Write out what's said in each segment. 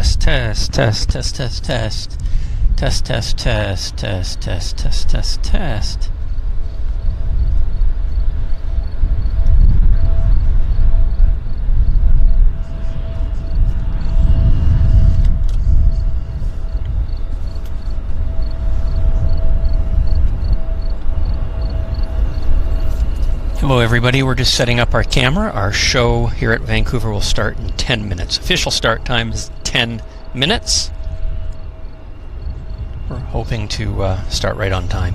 test, test, test, test, test, test, test, test, test, test, test, test, test, test. Hello everybody, we're just setting up our camera. Our show here at Vancouver will start in 10 minutes. Official start time is 10 minutes. We're hoping to start right on time.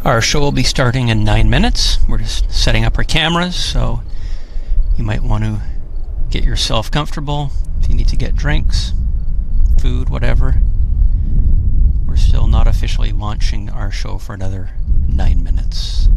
Our show will be starting in 9 minutes. We're just setting up our cameras, so you might want to get yourself comfortable. If you need to get drinks, food, whatever. We're still not officially launching our show for another 9 minutes.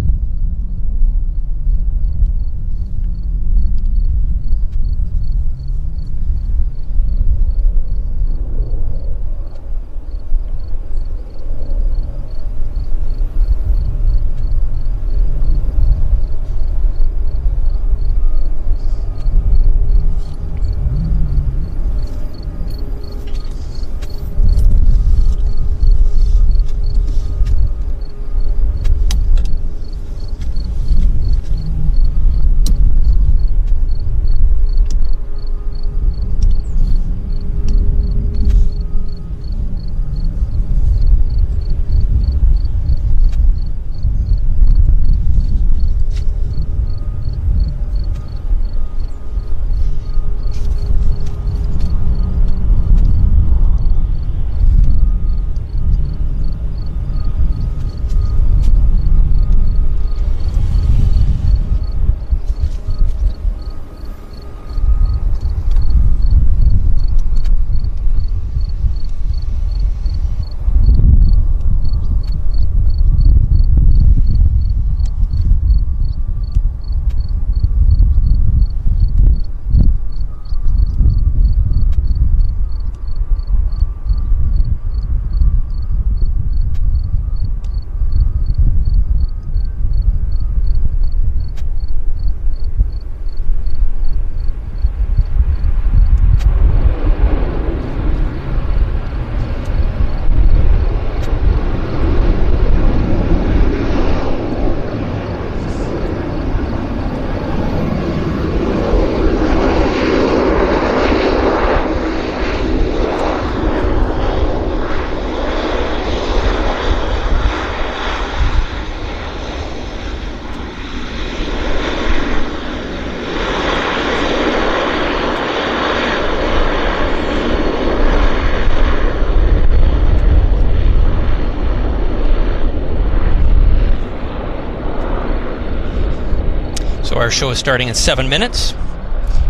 So our show is starting in 7 minutes.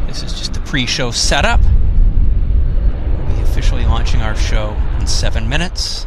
This is just the pre-show setup. We'll be officially launching our show in 7 minutes.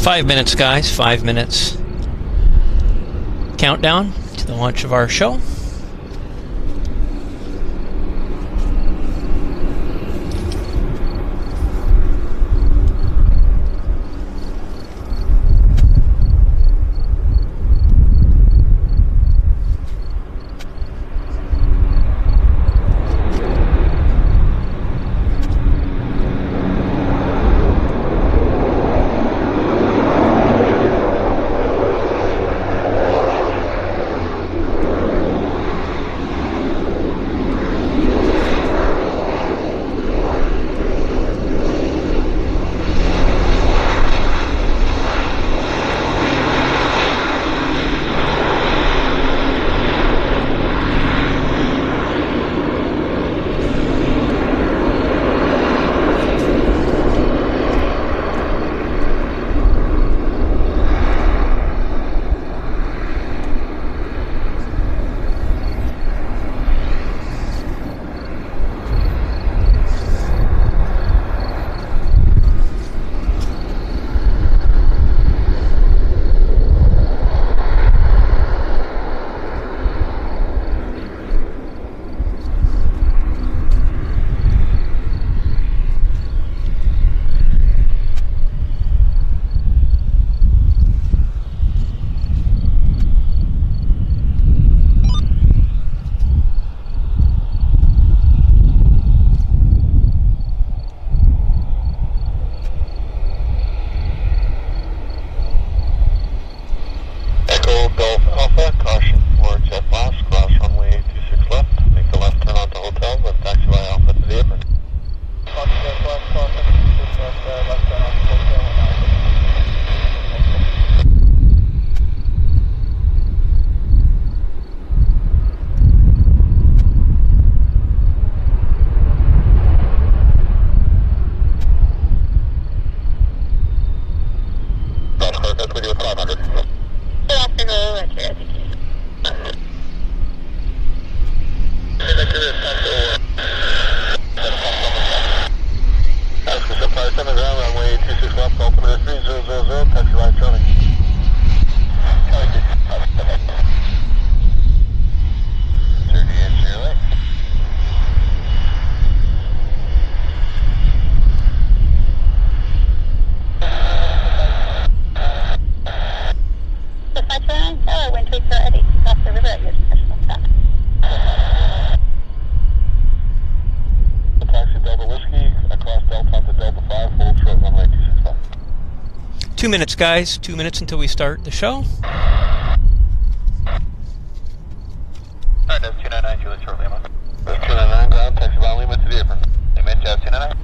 5 minutes, guys. 5 minutes. Countdown to the launch of our show. Two minutes, guys. 2 minutes until we start the show. Alright, that's 299, Juliet short Lima. That's 299, ground, taxi by Lima to the apron. Amen, Jazz 299.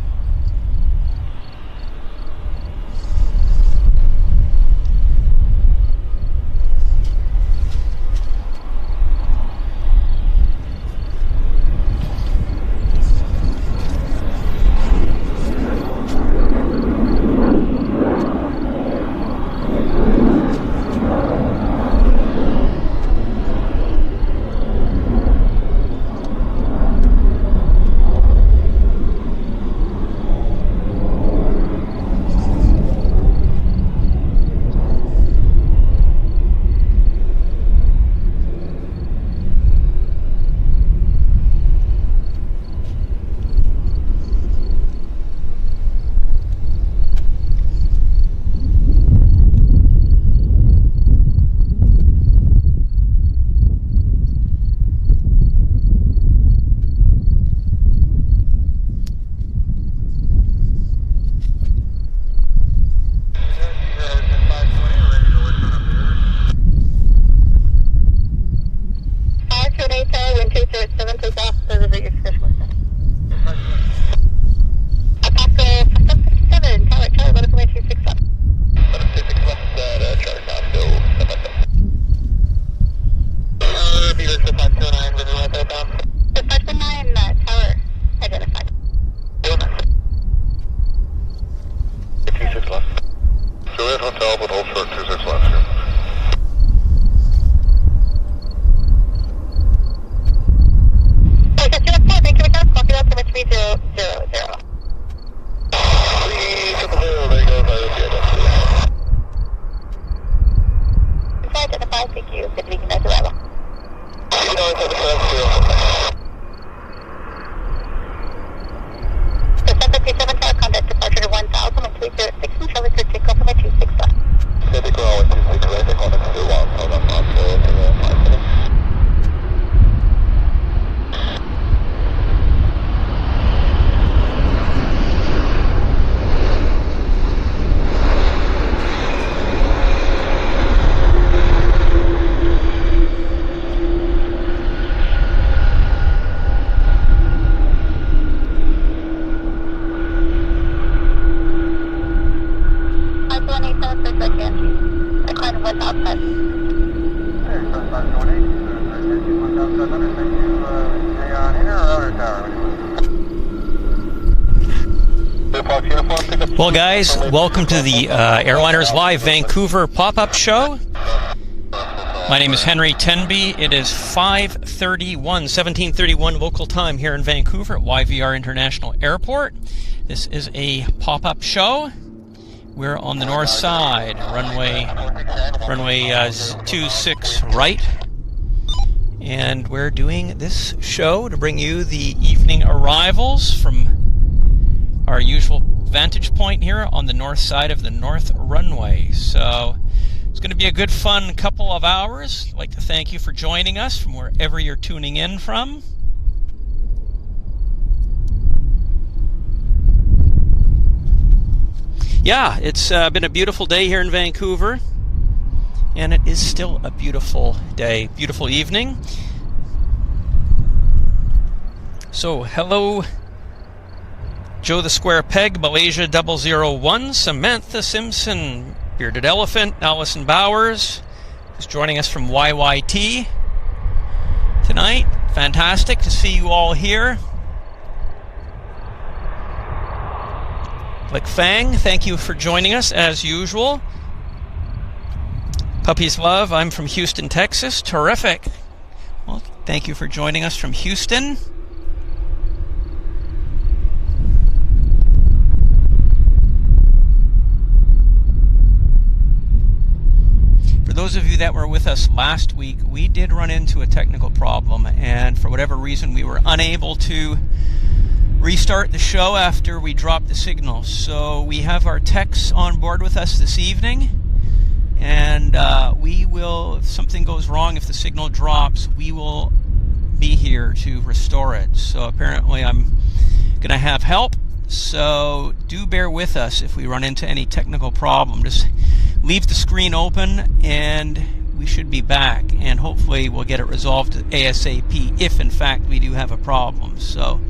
306, and Charlie for takeoff on my 26 left. Pacific Runway 26 right, take on into 1, hold on, take 5 minutes. Well, guys, welcome to the Airliners Live Vancouver pop-up show. My name is Henry Tenby. It is 17:31 local time here in Vancouver at YVR International Airport. This is a pop-up show. We're on the north side, runway 26 right. And we're doing this show to bring you the evening arrivals from our usual vantage point here on the north side of the north runway. So it's going to be a good fun couple of hours. I'd like to thank you for joining us from wherever you're tuning in from. Yeah, it's been a beautiful day here in Vancouver, and it is still a beautiful day, beautiful evening. So hello, Joe the Square Peg, Malaysia 001, Samantha Simpson, Bearded Elephant, Allison Bowers, who's joining us from YYT tonight. Fantastic to see you all here. Like Fang, thank you for joining us as usual. Puppies Love, I'm from Houston, Texas. Terrific. Well, thank you for joining us from Houston. For those of you that were with us last week, we did run into a technical problem, and for whatever reason we were unable to restart the show after we dropped the signal. So we have our techs on board with us this evening, and we will, if something goes wrong, if the signal drops, we will be here to restore it. So apparently I'm going to have help, so do bear with us if we run into any technical problem. Just leave the screen open and we should be back, and hopefully we'll get it resolved ASAP if in fact we do have a problem. So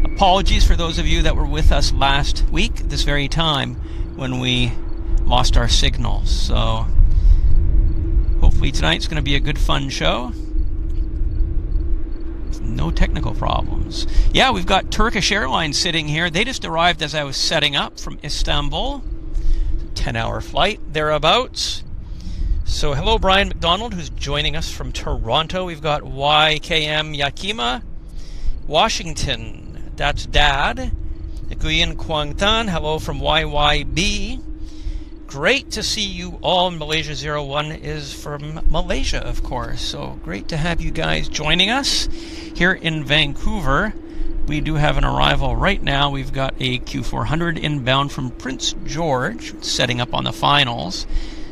apologies for those of you that were with us last week at this very time when we lost our signal. So hopefully tonight's going to be a good fun show. No technical problems. Yeah, we've got Turkish Airlines sitting here. They just arrived as I was setting up from Istanbul. 10-hour flight, thereabouts. So hello, Brian McDonald, who's joining us from Toronto. We've got YKM Yakima, Washington. That's Dad. Nguyen Quang Tan, hello from YYB. Great to see you all. Malaysia 01 is from Malaysia, of course. So great to have you guys joining us here in Vancouver. We do have an arrival right now. We've got a Q400 inbound from Prince George, setting up on the finals.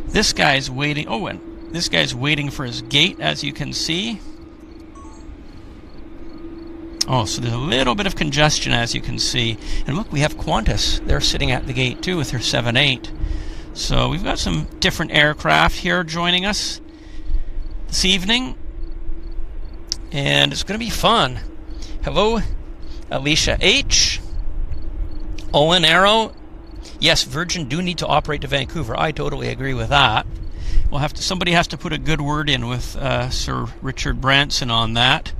This guy's waiting. Oh, and this guy's waiting for his gate, as you can see. Oh, so there's a little bit of congestion, as you can see. And look, we have Qantas. They're sitting at the gate, too, with their 78. So we've got some different aircraft here joining us this evening. And it's going to be fun. Hello, Alicia H. Owen Arrow. Yes, Virgin do need to operate to Vancouver. I totally agree with that. We'll have to. Somebody has to put a good word in with Sir Richard Branson on that.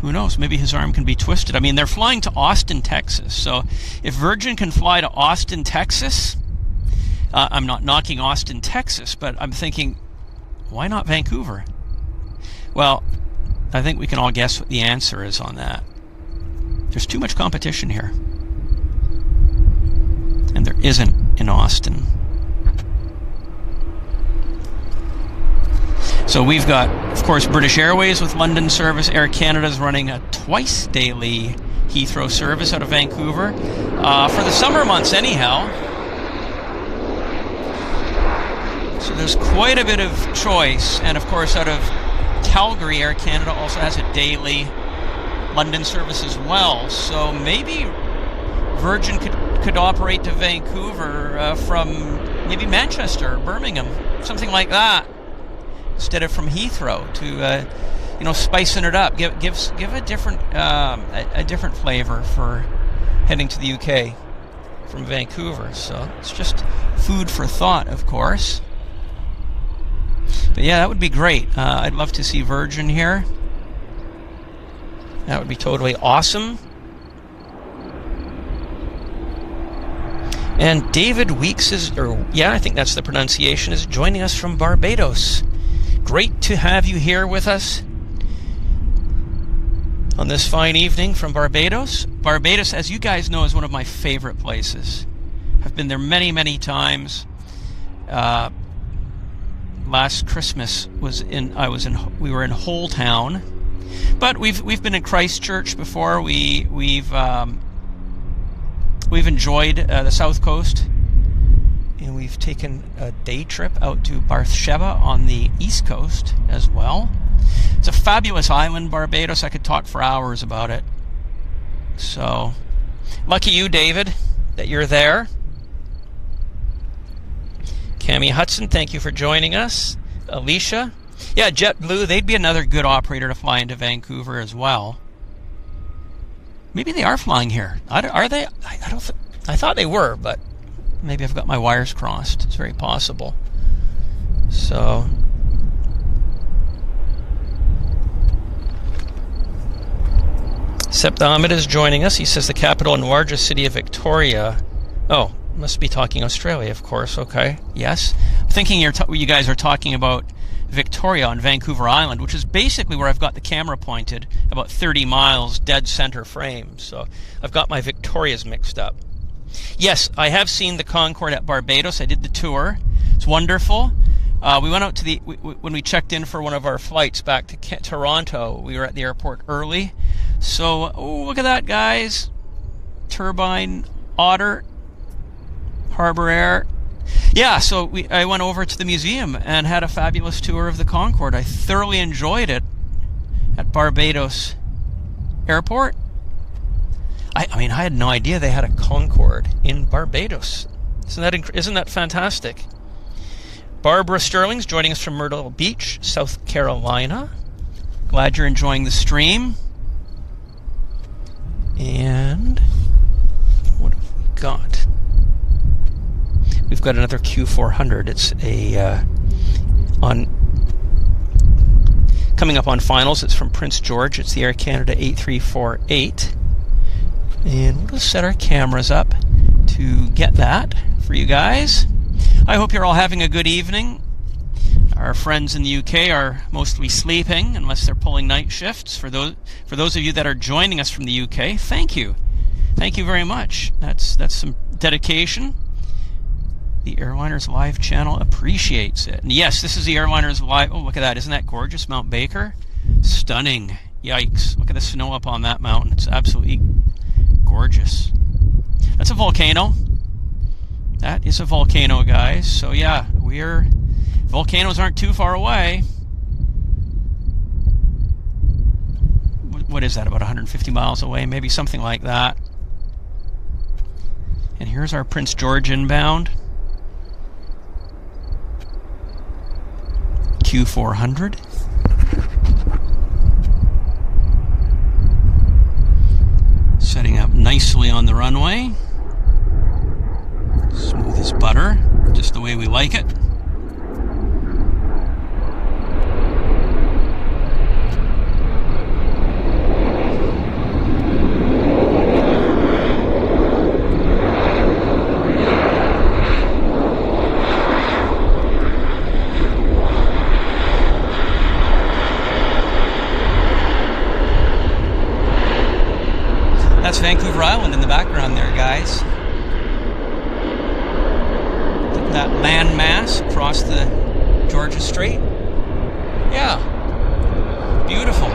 Who knows? Maybe his arm can be twisted. I mean, they're flying to Austin, Texas. So if Virgin can fly to Austin, Texas, I'm not knocking Austin, Texas, but I'm thinking, why not Vancouver? Well, I think we can all guess what the answer is on that. There's too much competition here. And there isn't in Austin. So we've got, of course, British Airways with London service. Air Canada's running a twice daily Heathrow service out of Vancouver. For the summer months anyhow. So there's quite a bit of choice. And of course out of Calgary, Air Canada also has a daily London service as well. So maybe Virgin could operate to Vancouver from maybe Manchester or Birmingham, something like that, instead of from Heathrow to spicing it up, give a different flavor for heading to the UK from Vancouver. So it's just food for thought, of course. But yeah, that would be great. I'd love to see Virgin here. That would be totally awesome. And David Weeks I think that's the pronunciation, is joining us from Barbados. Great to have you here with us on this fine evening from Barbados. Barbados, as you guys know, is one of my favorite places. I've been there many, many times. Last Christmas we were in Whole Town, but we've been in Christchurch before. We've enjoyed the South Coast, and we've taken a day trip out to Barthsheba on the East Coast as well. It's a fabulous island, Barbados. I could talk for hours about it. So, lucky you, David, that you're there. Cammie Hudson, thank you for joining us. Alicia. Yeah, JetBlue, they'd be another good operator to fly into Vancouver as well. Maybe they are flying here. Are they? I thought they were, but maybe I've got my wires crossed. It's very possible. So, Sept Ahmed is joining us. He says the capital and largest city of Victoria. Oh, must be talking Australia, of course. Okay, yes. I'm thinking you guys are talking about Victoria on Vancouver Island, which is basically where I've got the camera pointed, about 30 miles dead center frame. So I've got my Victorias mixed up. Yes, I have seen the Concorde at Barbados. I did the tour. It's wonderful. We went out to when we checked in for one of our flights back to Toronto, we were at the airport early. So, look at that, guys. Turbine, Otter, Harbour Air. Yeah, so I went over to the museum and had a fabulous tour of the Concorde. I thoroughly enjoyed it at Barbados Airport. I mean, I had no idea they had a Concorde in Barbados. Isn't that fantastic? Barbara Sterling's joining us from Myrtle Beach, South Carolina. Glad you're enjoying the stream. And what have we got? We've got another Q400. It's coming up on finals. It's from Prince George. It's the Air Canada A340. And we'll just set our cameras up to get that for you guys. I hope you're all having a good evening. Our friends in the UK are mostly sleeping, unless they're pulling night shifts. For those of you that are joining us from the UK, thank you. Thank you very much. That's some dedication. The Airliners Live channel appreciates it. And yes, this is the Airliners Live. Oh, look at that. Isn't that gorgeous? Mount Baker. Stunning. Yikes. Look at the snow up on that mountain. It's absolutely gorgeous. That's a volcano. That is a volcano, guys. So yeah, volcanoes aren't too far away. What is that, about 150 miles away? Maybe something like that. And here's our Prince George inbound. Q400. Setting up nicely on the runway. Smooth as butter, just the way we like it. That's Vancouver Island in the background there, guys. That landmass across the Georgia Strait. Yeah. Beautiful.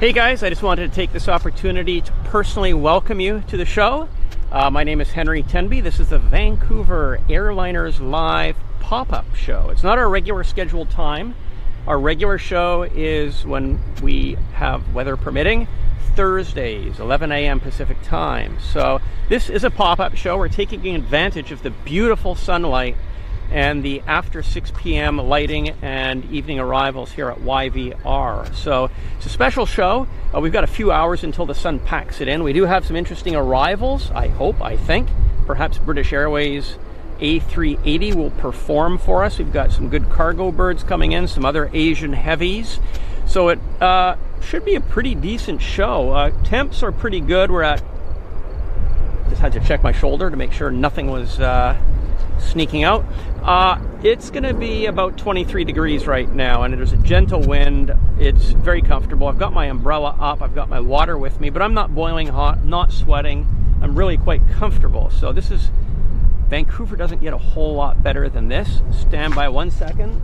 Hey guys, I just wanted to take this opportunity to personally welcome you to the show. My name is Henry Tenby. This is the Vancouver Airliners Live pop-up show. It's not our regular scheduled time. Our regular show is when we have, weather permitting, Thursdays, 11 a.m. Pacific time. So this is a pop-up show. We're taking advantage of the beautiful sunlight and the after 6 p.m. lighting and evening arrivals here at YVR. So it's a special show. We've got a few hours until the sun packs it in. We do have some interesting arrivals, I think. Perhaps British Airways A380 will perform for us. We've got some good cargo birds coming in, some other Asian heavies. So it should be a pretty decent show. Temps are pretty good. We're at, just had to check my shoulder to make sure nothing was sneaking out. It's going to be about 23 degrees right now, and there's a gentle wind. It's very comfortable. I've got my umbrella up. I've got my water with me, but I'm not boiling hot, not sweating. I'm really quite comfortable. So this is, Vancouver doesn't get a whole lot better than this. Stand by 1 second.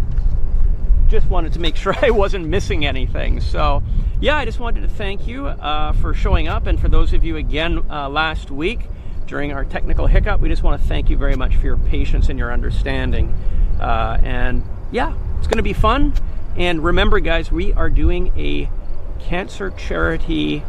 Just wanted to make sure I wasn't missing anything. So yeah, I just wanted to thank you for showing up, and for those of you again last week during our technical hiccup, we just want to thank you very much for your patience and your understanding. And yeah, it's going to be fun. And remember guys, we are doing a cancer charity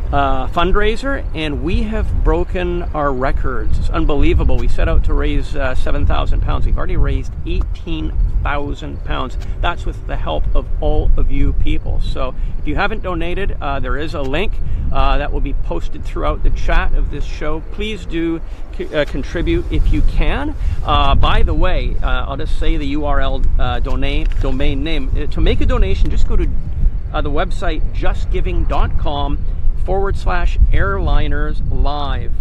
fundraiser, and we have broken our records. It's unbelievable. We set out to raise 7,000 pounds. We've already raised 18,000 pounds. That's with the help of all of you people. So if you haven't donated, there is a link that will be posted throughout the chat of this show. Please do contribute if you can. By the way, I'll just say the URL domain name. To make a donation, just go to the website justgiving.com/Airliners Live.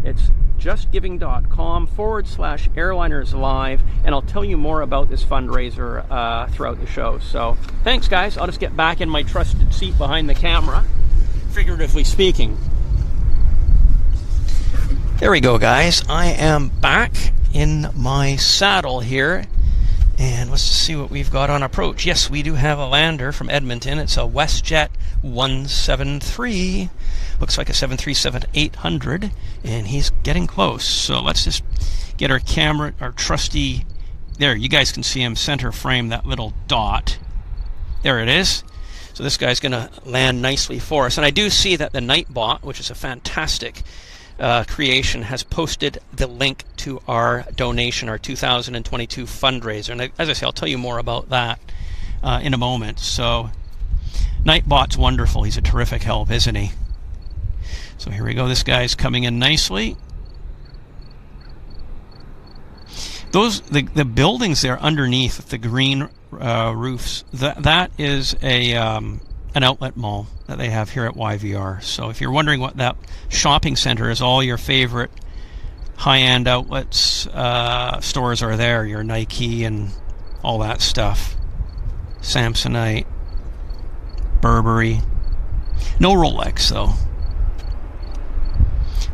It's justgiving.com/Airliners Live, and I'll tell you more about this fundraiser throughout the show. So thanks guys. I'll just get back in my trusted seat behind the camera, figuratively speaking. There we go guys. I am back in my saddle here, and let's see what we've got on approach. Yes, we do have a lander from Edmonton. It's a Westjet 173. Looks like a 737-800, and he's getting close. So let's just get our camera, our trusty, there, you guys can see him center frame that little dot. There it is. So this guy's going to land nicely for us. And I do see that the Nightbot, which is a fantastic creation, has posted the link to our donation, our 2022 fundraiser. And as I say, I'll tell you more about that in a moment. So Nightbot's wonderful. He's a terrific help, isn't he? So here we go. This guy's coming in nicely. The buildings there underneath with the green roofs, that is an outlet mall that they have here at YVR. So if you're wondering what that shopping center is, all your favorite high-end outlets stores are there. Your Nike and all that stuff. Samsonite, Burberry. No Rolex though.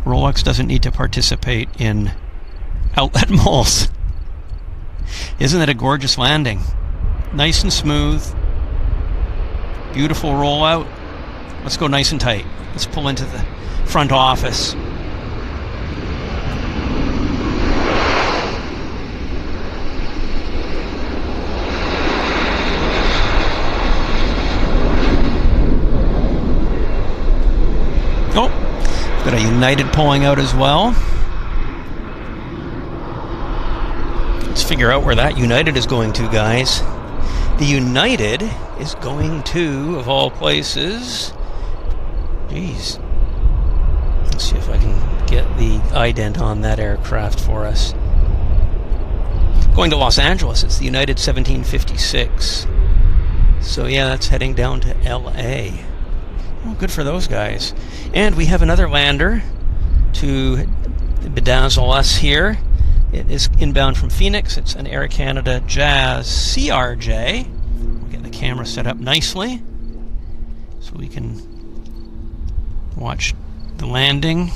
Rolex doesn't need to participate in outlet malls. Isn't it a gorgeous landing? Nice and smooth. Beautiful rollout. Let's go nice and tight. Let's pull into the front office. Oh, got a United pulling out as well. Let's figure out where that United is going to, guys. The United is going to, of all places, geez, let's see if I can get the ident on that aircraft for us. Going to Los Angeles. It's the United 1756. So yeah, that's heading down to LA. Well, good for those guys. And we have another lander to bedazzle us here. It is inbound from Phoenix. It's an Air Canada Jazz CRJ. We'll get the camera set up nicely so we can watch the landing.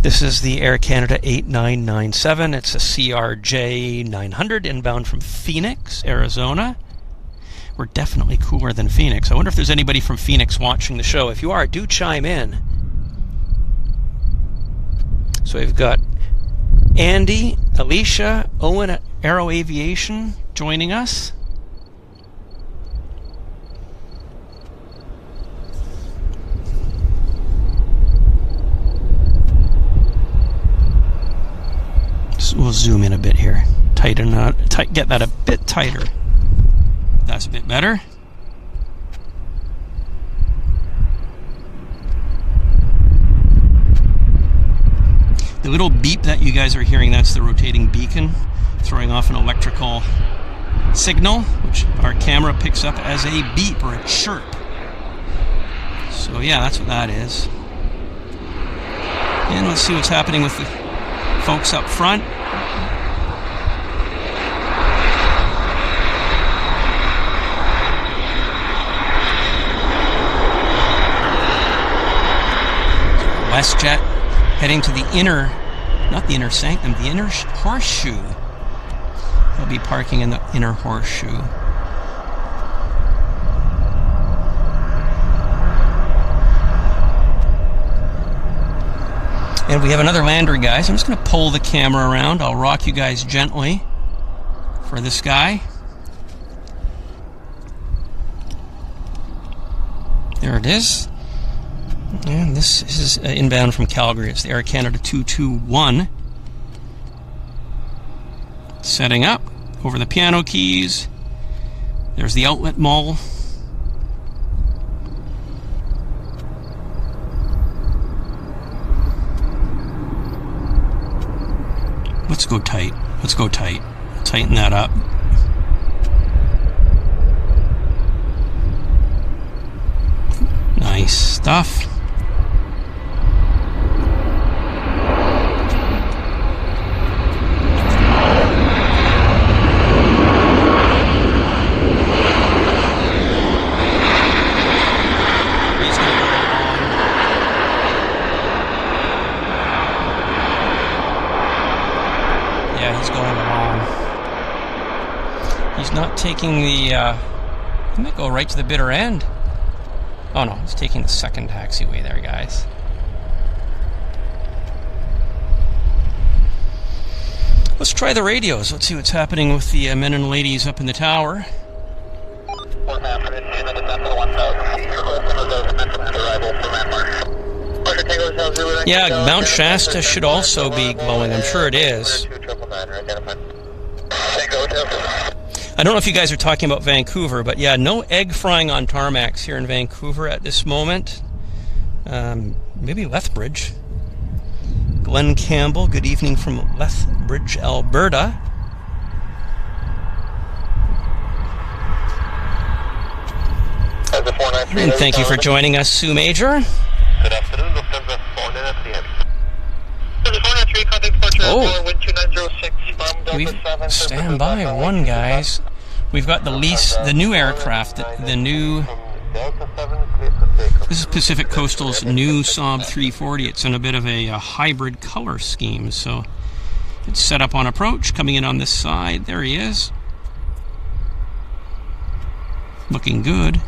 This is the Air Canada 8997. It's a CRJ 900 inbound from Phoenix, Arizona. we're definitely cooler than Phoenix. I wonder if there's anybody from Phoenix watching the show. If you are, do chime in. So we've got Andy, Alicia, Owen at Aero Aviation joining us. So we'll zoom in a bit here. Get that a bit tighter. That's a bit better. The little beep that you guys are hearing, that's the rotating beacon throwing off an electrical signal, which our camera picks up as a beep or a chirp. So yeah, that's what that is. And let's see what's happening with the folks up front. Westjet heading to the inner, not the inner sanctum, the inner horseshoe. They'll be parking in the inner horseshoe. And we have another lander, guys. I'm just going to pull the camera around. I'll rock you guys gently for this guy. There it is. And this is inbound from Calgary. It's the Air Canada 221. Setting up over the piano keys. There's the outlet mall. Let's go tight. Let's go tight. Tighten that up. Nice stuff. Not taking the, he might go right to the bitter end. Oh no, he's taking the second taxiway there, guys. Let's try the radios. Let's see what's happening with the men and ladies up in the tower. Yeah, Mount Shasta should also be glowing. I'm sure it is. I don't know if you guys are talking about Vancouver, but yeah, no egg frying on tarmacs here in Vancouver at this moment. Maybe Lethbridge. Glenn Campbell, good evening from Lethbridge, Alberta. And thank you for joining us, Sue Major. Good afternoon, Lufthansa 493. Oh, we've stand by one, guys. We've got the new aircraft, the new. This is Pacific Coastal's new Saab 340. It's in a bit of a hybrid color scheme, so it's set up on approach, coming in on this side. There he is, looking good.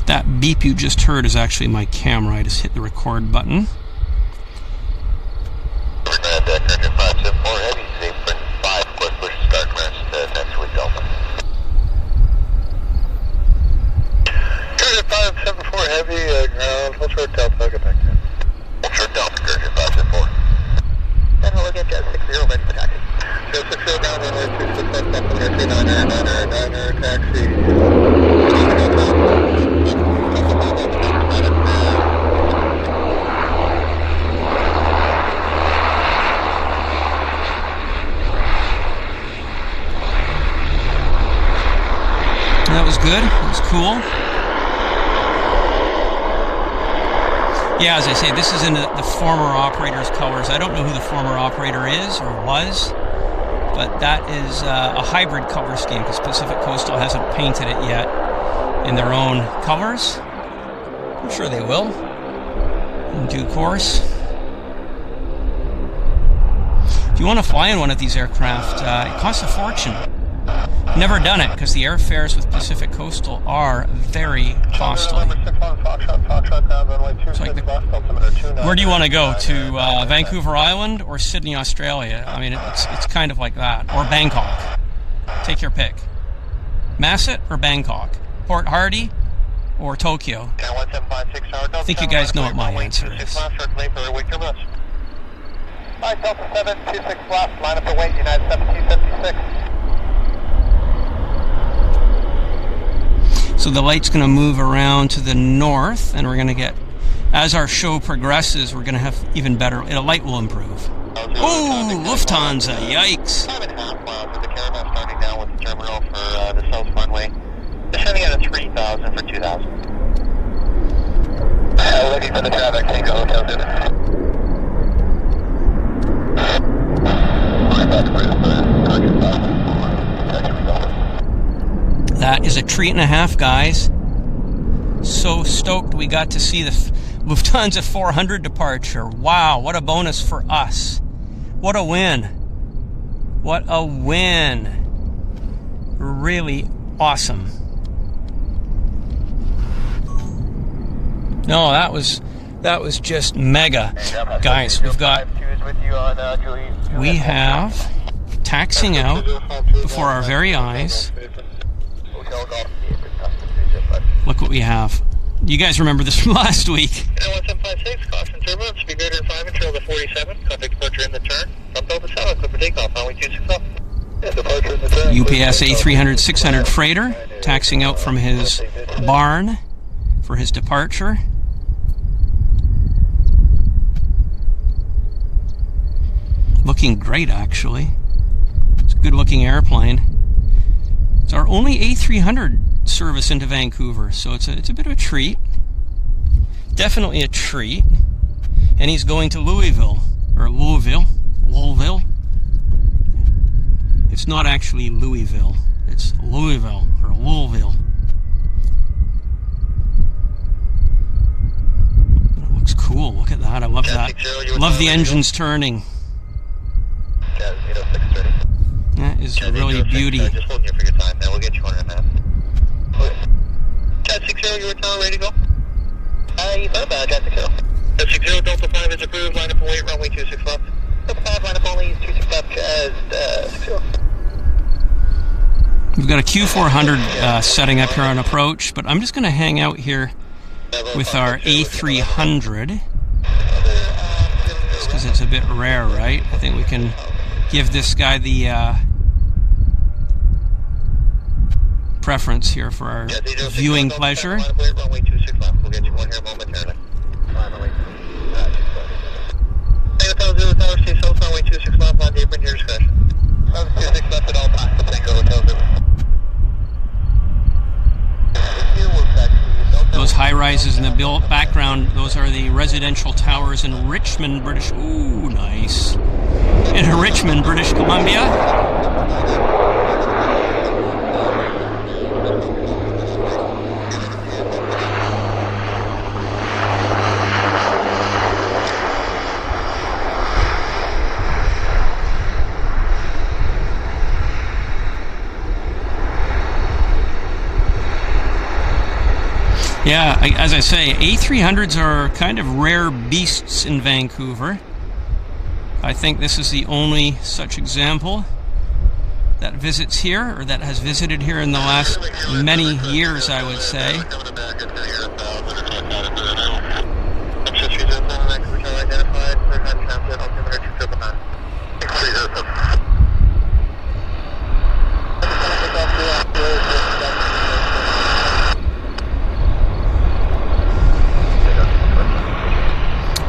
That beep you just heard is actually my camera. I just hit the record button. That was good. It was cool. Yeah, as I say, this is in the former operator's colors. I don't know who the former operator is or was, but that is a hybrid color scheme because Pacific Coastal hasn't painted it yet in their own colors. I'm sure they will in due course. If you want to fly in one of these aircraft, it costs a fortune. Never done it because the airfares with Pacific Coastal are very costly. It's like where do you want to go? To Vancouver Island or Sydney, Australia? I mean, it's kind of like that. Or Bangkok. Take your pick. Masset or Bangkok? Port Hardy or Tokyo? I think you guys know what my answer is. Alright, Delta 726 left, line up the weight, United 1756. So the light's going to move around to the north, and we're going to get, as our show progresses, we're going to have even better, the light will improve. Oh, Lufthansa, yikes. 5.5 miles of the caravan starting down with the terminal for the south runway. Descending at a 3,000 for 2,000. Looking for the traffic, Tango Hotel Zulu. That is a treat and a half, guys. So stoked we got to see the Lufthansa 400 departure. Wow, what a bonus for us. What a win. What a win. Really awesome. No, that was just mega. Guys, we have taxiing out before our very eyes. Look what we have. You guys remember this from last week. 1756, caution turbulence, speed greater than 5 and trail to 47. Contact departure in the turn. From Delta 7, clear for takeoff, runway 26 up. Departure in the turn. UPS A300 600 freighter, taxiing out from his barn for his departure. Looking great, actually. It's a good looking airplane. It's our only A300 service into Vancouver, so it's a bit of a treat. Definitely a treat. And he's going to Louisville. It's not actually Louisville. It's Louisville or Louisville. It looks cool. Look at that. I love that. Love the engines turning. That is really a beauty. Just holding you for your time. Now we'll get you on a map. Cat 60, you were ready to go? You thought about Cat 60. Cat 60, Delta 5 is approved. Line up and wait, runway 26 left. Delta 5, line up only 26 left as 60. We've got a Q400 setting up here on approach, but I'm just going to hang out here with our A300 because it's a bit rare, right? I think we can give this guy the preference here for our viewing pleasure. Those high-rises in the background, those are the residential towers in Richmond, British... Ooh, nice. In Richmond, British Columbia. Yeah, as I say, A300s are kind of rare beasts in Vancouver. I think this is the only such example that visits here, or that has visited here in the last many years, I would say.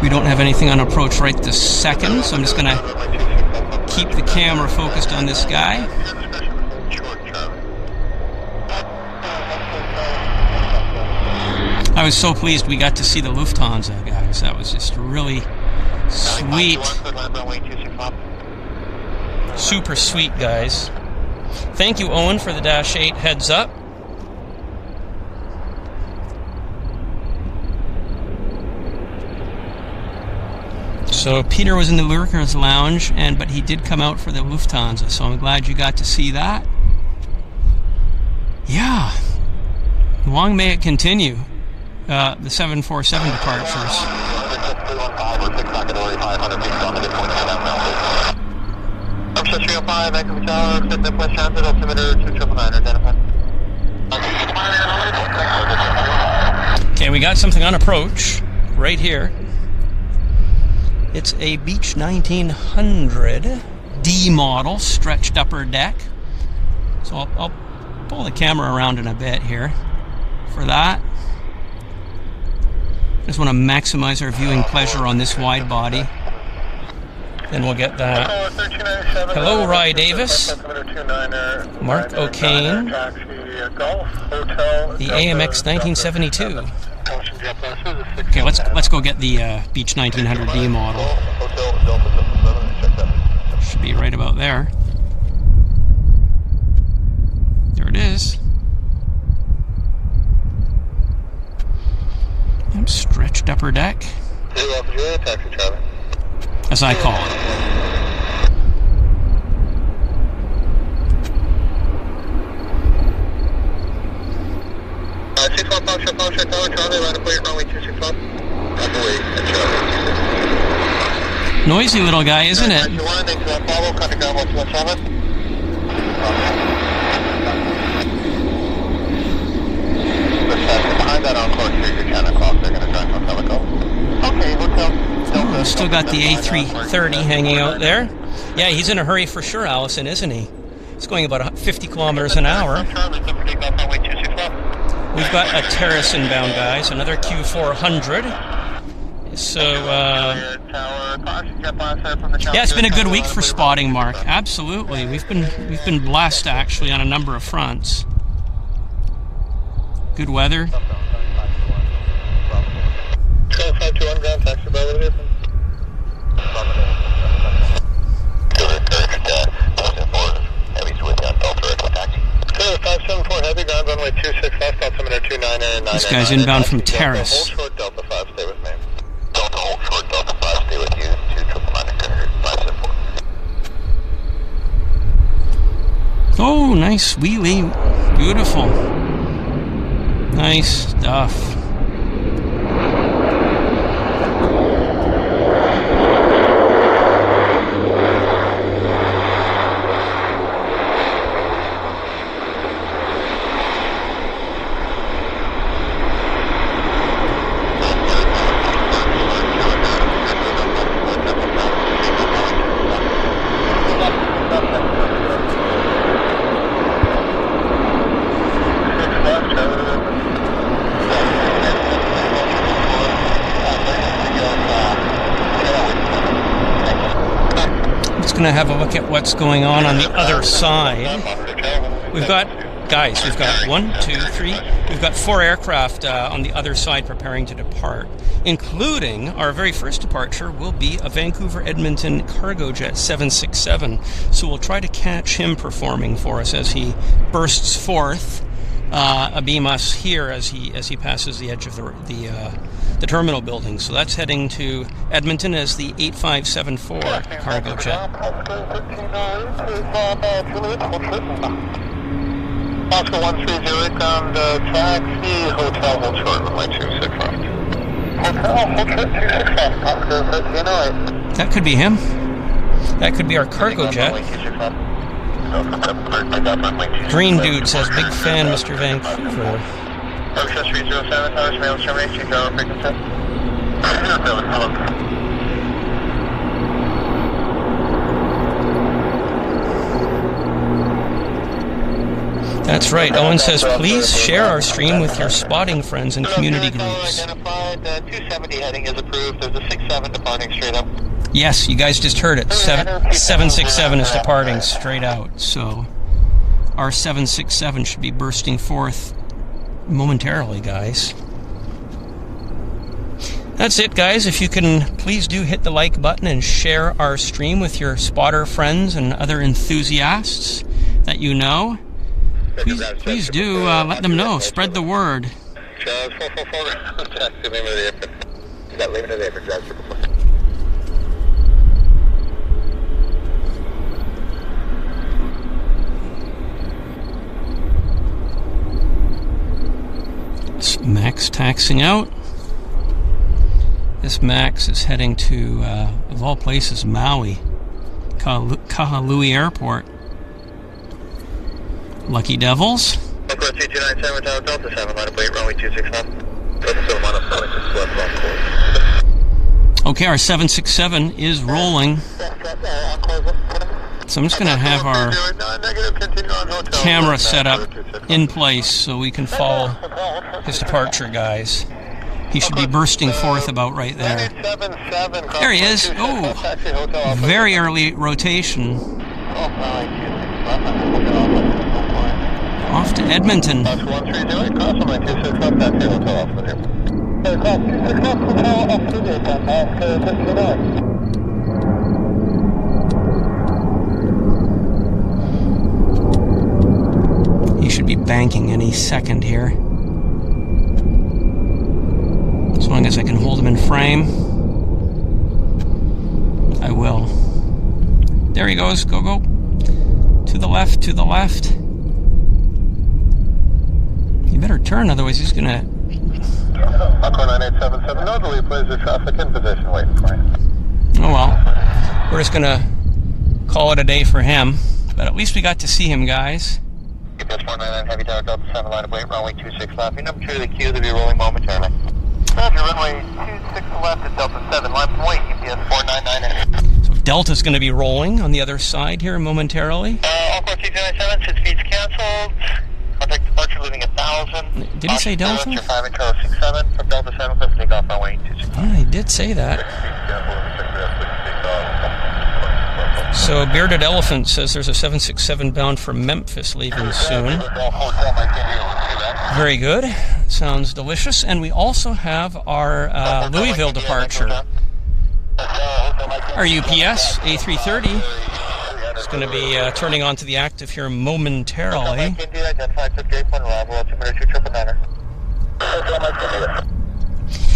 We don't have anything on approach right this second, so I'm just going to keep the camera focused on this guy. I was so pleased we got to see the Lufthansa, guys. That was just really sweet. Super sweet, guys. Thank you, Owen, for the Dash 8 heads up. So Peter was in the Lurkers Lounge, but he did come out for the Lufthansa, so I'm glad you got to see that. Yeah. Long may it continue. The 747 departures. Upshot 305, Vancouver Tower, exit Midwest Transit, altimeter 2999, identified. Okay, we got something on approach right here. It's a Beech 1900 D model, stretched upper deck. So I'll pull the camera around in a bit here for that. Just want to maximize our viewing pleasure on this wide body. Then we'll get that. Hello, Rye Davis. Mark O'Kane. The AMX 1972. Okay, let's go get the Beech 1900D model. Should be right about there. There it is. Yep, stretched upper deck, as I call it. Noisy little guy, isn't it? Oh, still got the A340 hanging out there. Yeah, he's in a hurry for sure, Allison, isn't he? He's going about 50 kilometers an hour. We've got a Terrace inbound, guys, another Q400. So, yeah, it's been a good week for spotting, Mark. Absolutely, we've been blessed actually on a number of fronts. Good weather. 521 ground taxi by This guy's inbound from Terrace. Oh, nice wheelie. Beautiful. Nice stuff. Going to have a look at what's going on the other side. We've got 1, 2, 3. We've got 4 aircraft on the other side preparing to depart, including our very first departure will be a Vancouver-Edmonton Cargojet 767. So we'll try to catch him performing for us as he bursts forth, abeam us here as he passes the edge of the terminal building. So that's heading to Edmonton as the 8574 Cargojet. Oscar 130 on the taxi, hotel, hold short, runway 26 left. Hotel, hold short, 26 left, Oscar 1308. That could be him. That could be our Cargojet. Green Dude says, big fan, Mr. Vancouver. Ocean 307, Towers, mail, terminate, change our frequency. That's right. Owen says, please share our stream with your spotting friends and community groups. Identified, 270 heading is approved. There's a 67 departing straight up. Yes, you guys just heard it. 767 is departing straight out. So our 767 should be bursting forth momentarily, guys. That's it, guys. If you can, please do hit the like button and share our stream with your spotter friends and other enthusiasts that you know. Please do let them know. Spread the word. Charles 444, taxi, name of the airport. Is that leaving of the airport, Charles 444? Max taxiing out. This Max is heading to, of all places, Maui, Kahului Airport. Lucky Devils. Delta 7, line up weight, runway 265. Okay, our 767 is rolling. So I'm just going to have our camera set up in place so we can follow his departure, guys. He should be bursting forth about right there. There he is. Oh, very early rotation. Off to Edmonton. He should be banking any second here. As long as I can hold him in frame, I will. There he goes. Go, go. To the left, to the left. You better turn, otherwise he's going to... Aqua 9877, northerly, please, the traffic in position, waiting for you. Oh well. We're just going to call it a day for him. But at least we got to see him, guys. UPS 499, Heavy Tower, Delta 7, line of weight, runway 26 left. Your number 2 to the queue, they'll be rolling momentarily. Roger, runway 26 left at Delta 7, line of weight, UPS 499. So Delta's going to be rolling on the other side here momentarily. All course 297, 6 speeds canceled. Contact departure leaving 1,000. Did he say Delta? 5 and 67 from Delta 7, cliff take off runway 26. Oh, he did say that. So Bearded Elephant says there's a 767 bound for Memphis leaving soon. Very good. Sounds delicious. And we also have our Louisville departure. Our UPS A340 is going to be turning on to the active here momentarily.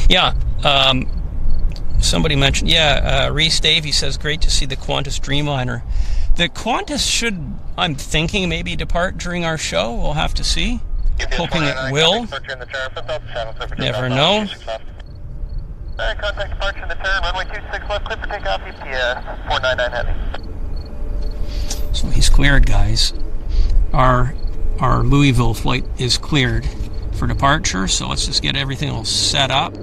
Yeah. Somebody mentioned, Reese Dave, he says, great to see the Qantas Dreamliner. The Qantas should, I'm thinking, maybe depart during our show. We'll have to see. Hoping it will. Never know. Contact departure in the turn, runway 26 left, clear for takeoff, UPS 499 heavy. So he's cleared, guys. Our Louisville flight is cleared for departure, so let's just get everything all set up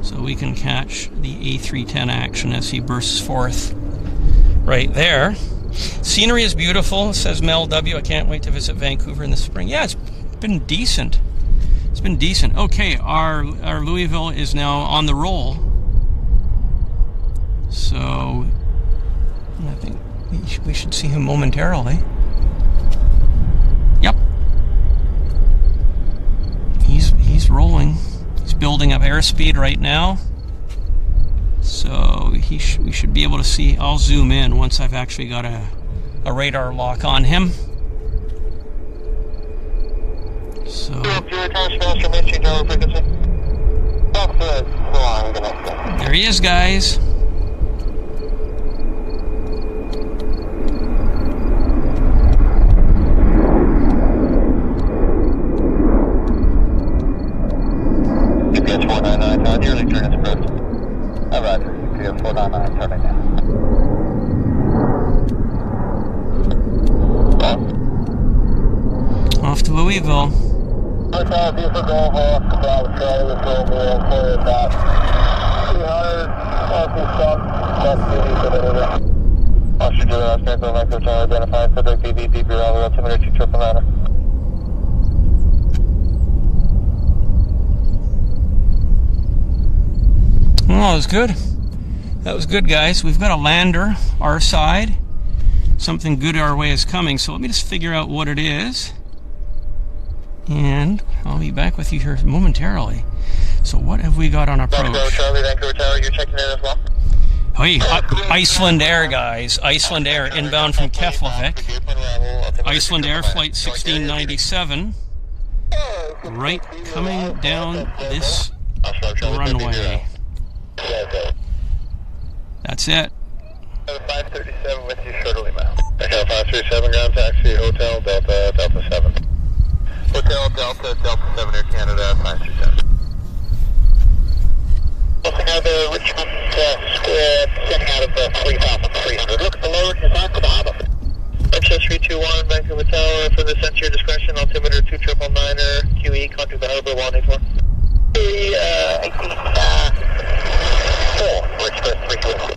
so we can catch the A310 action as he bursts forth right there. Scenery is beautiful, says Mel W. I can't wait to visit Vancouver in the spring. Yeah, it's been decent. It's been decent. Okay, our Louisville is now on the roll. So I think we should see him momentarily. Yep. He's rolling. He's building up airspeed right now. So we should be able to see. I'll zoom in once I've actually got a radar lock on him. So there he is, guys. UPS 499, nearly turn its approach. Roger, UPS 499, turning now. Off to Louisville. Well, that was good. That was good, guys. We've got a lander, our side. Something good our way is coming, so let me just figure out what it is. And I'll be back with you here momentarily. So what have we got on approach? Charlie, Vancouver Tower, you're checking in as well? Hey, Iceland Air, guys. Iceland Air, inbound from Keflavik. Iceland Air, flight 1697. Right coming down this runway. That's it. 537 with you shortly, ma'am. Echo 537, ground taxi, Hotel Delta, Delta 7. Hotel Delta, Delta 7, Air Canada, 537. the Richmond Square, sending out of 3,300. Look at the lower design for the harbor. Access 321, Vancouver Tower, for the sense of your discretion, altimeter 2999er, QE, contact the harbor 184. 4, Richmond 321.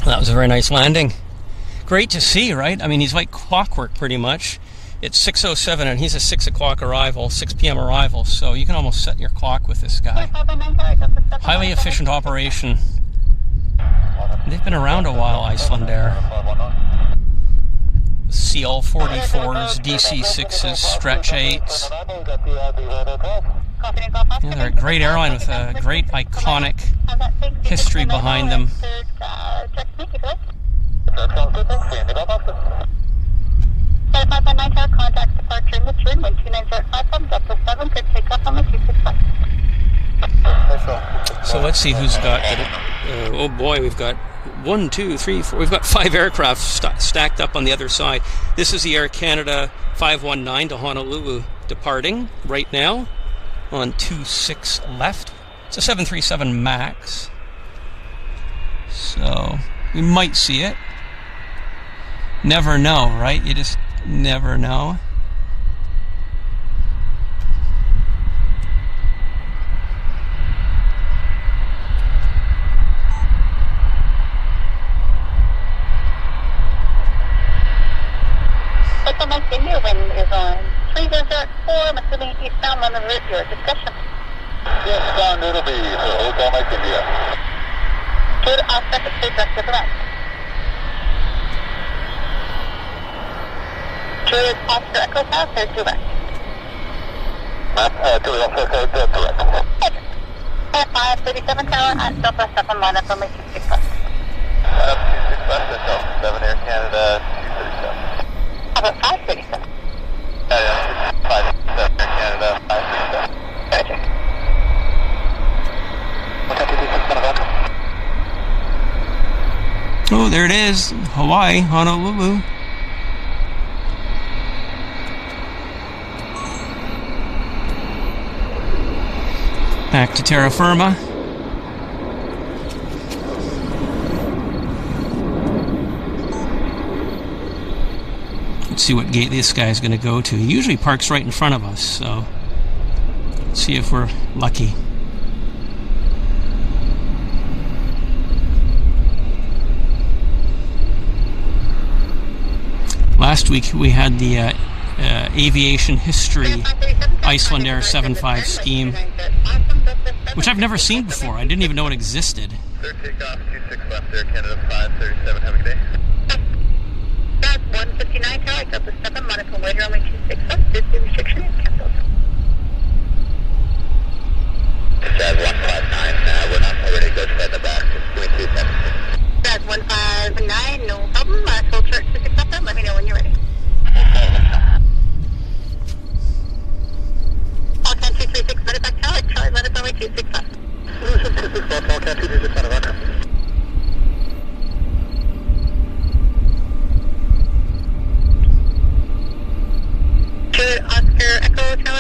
That was a very nice landing. Great to see, right? I mean, he's like clockwork pretty much. It's 6:07 and he's a 6 o'clock arrival, 6 p.m. arrival, so you can almost set your clock with this guy. Highly efficient operation. They've been around a while, Icelandair. CL44s, DC6s, Stretch 8s. Yeah, they're a great airline with a great iconic history behind them. So let's see who's got oh boy, we've got 1, 2, 3, 4. We've got 5 aircraft stacked up on the other side. This is the Air Canada 519 to Honolulu departing right now on 26 left. It's a 737 MAX. So we might see it. Never know, right? You just never know. Your wind is on 3004. I'm assuming eastbound on the route. Your discussion. Yes, bound it'll be Hotel Mike India. Good, I'll set the state direct to the right. Good, Oscar Echo South or direct? Julie Oscar direct. At 537 tower at Southwest 7 line up only 26 left. 26 left at Delta 7 Air Canada 237. How about 537? Yeah, 537 Air Canada 537. Gotcha. Oh, there it is. Hawaii, Honolulu. Back to terra firma. Let's see what gate this guy's going to go to. He usually parks right in front of us, so let's see if we're lucky. Last week we had the aviation history Icelandair 75 scheme, which I've never seen before. I didn't even know it existed. Third takeoff, 26 left there, Canada 537, have a good day. That's 159 tower, Delta 7, Monaco waiter, only 26 left, this restriction is cancelled. Jazz 159, we're not ready to go to the back, just give me 2 seconds. Jazz 159, no problem, full chart 26 left, let me know when you're ready. Allcan 236, Medevac tower, Charlie, let us only 26 left. Allcan 236, Medevac.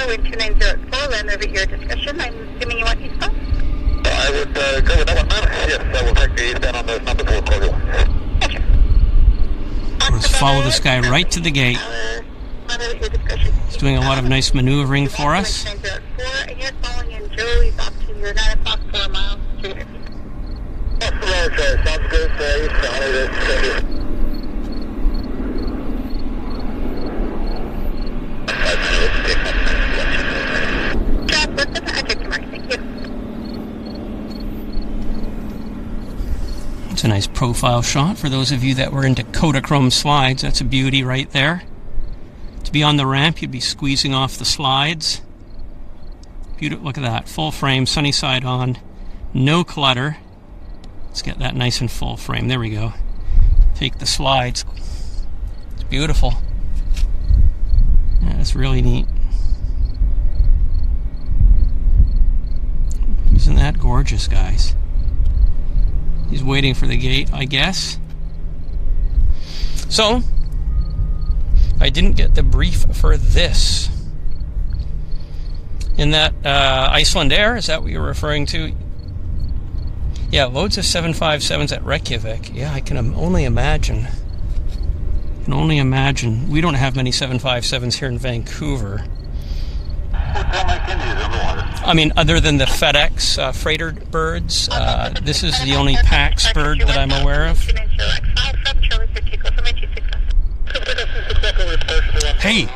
wind 2904, land over at your discretion. I'm assuming you want eastbound? I would go with that one, ma'am. Yes, I will take the eastbound on those number 4 corridor. Gotcha. Let's follow this guy right to the gate. Land over at your discretion. He's doing a lot of nice maneuvering for us. 2904, and you're calling in Joey's off to your 9 o'clock 4 miles, 300 feet. That's the low sir. Sounds good. Eastbound. It's a nice profile shot for those of you that were into Kodachrome slides. That's a beauty right there. To be on the ramp, you'd be squeezing off the slides. Beautiful. Look at that. Full frame, sunny side on. No clutter. Let's get that nice and full frame. There we go. Take the slides. It's beautiful. Yeah, it's really neat. Isn't that gorgeous, guys? He's waiting for the gate, I guess. So, I didn't get the brief for this. In that Iceland Air, is that what you're referring to? Yeah, loads of 757s at Reykjavik. Yeah, I can only imagine. We don't have many 757s here in Vancouver. I mean, other than the FedEx freighter birds, this is the only PAX bird that I'm aware of. Hey,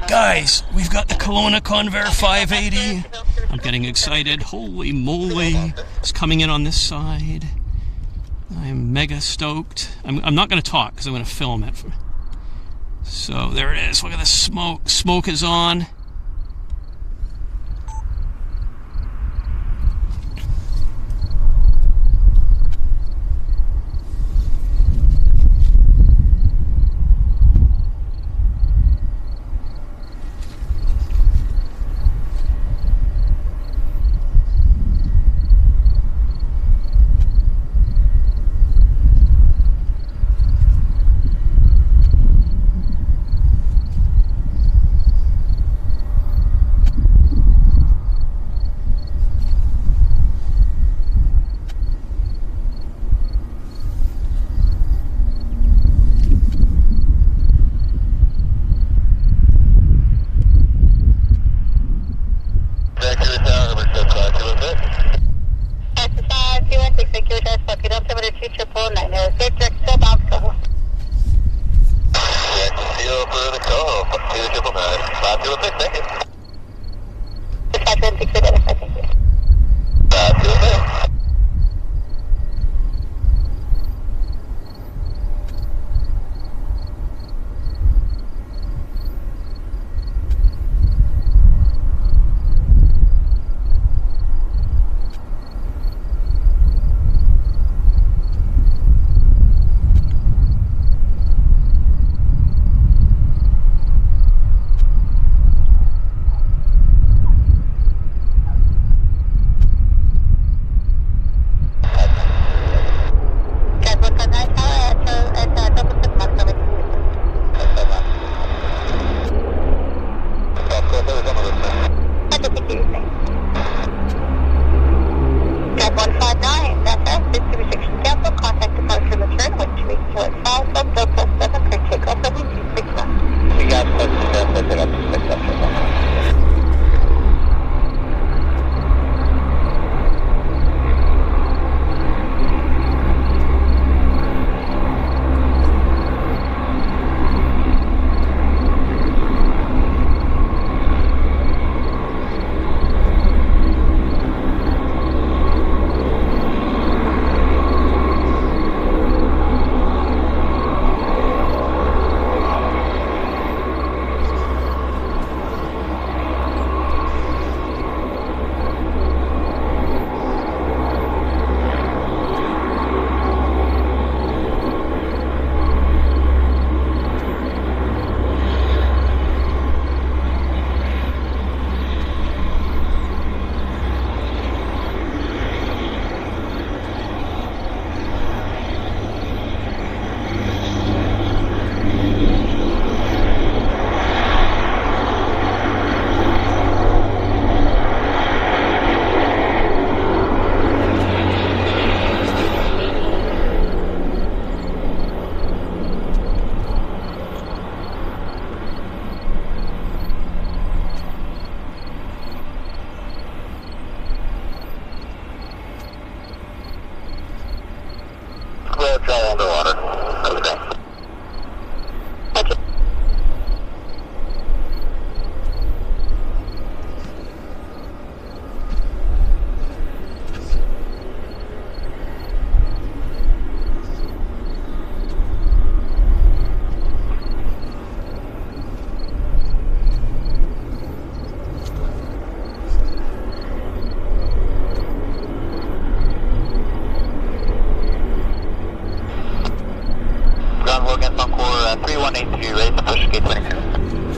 guys, we've got the Kelowna Convair 580. I'm getting excited. Holy moly. It's coming in on this side. I'm mega stoked. I'm not going to talk because I'm going to film it. So there it is. Look at the smoke. Smoke is on.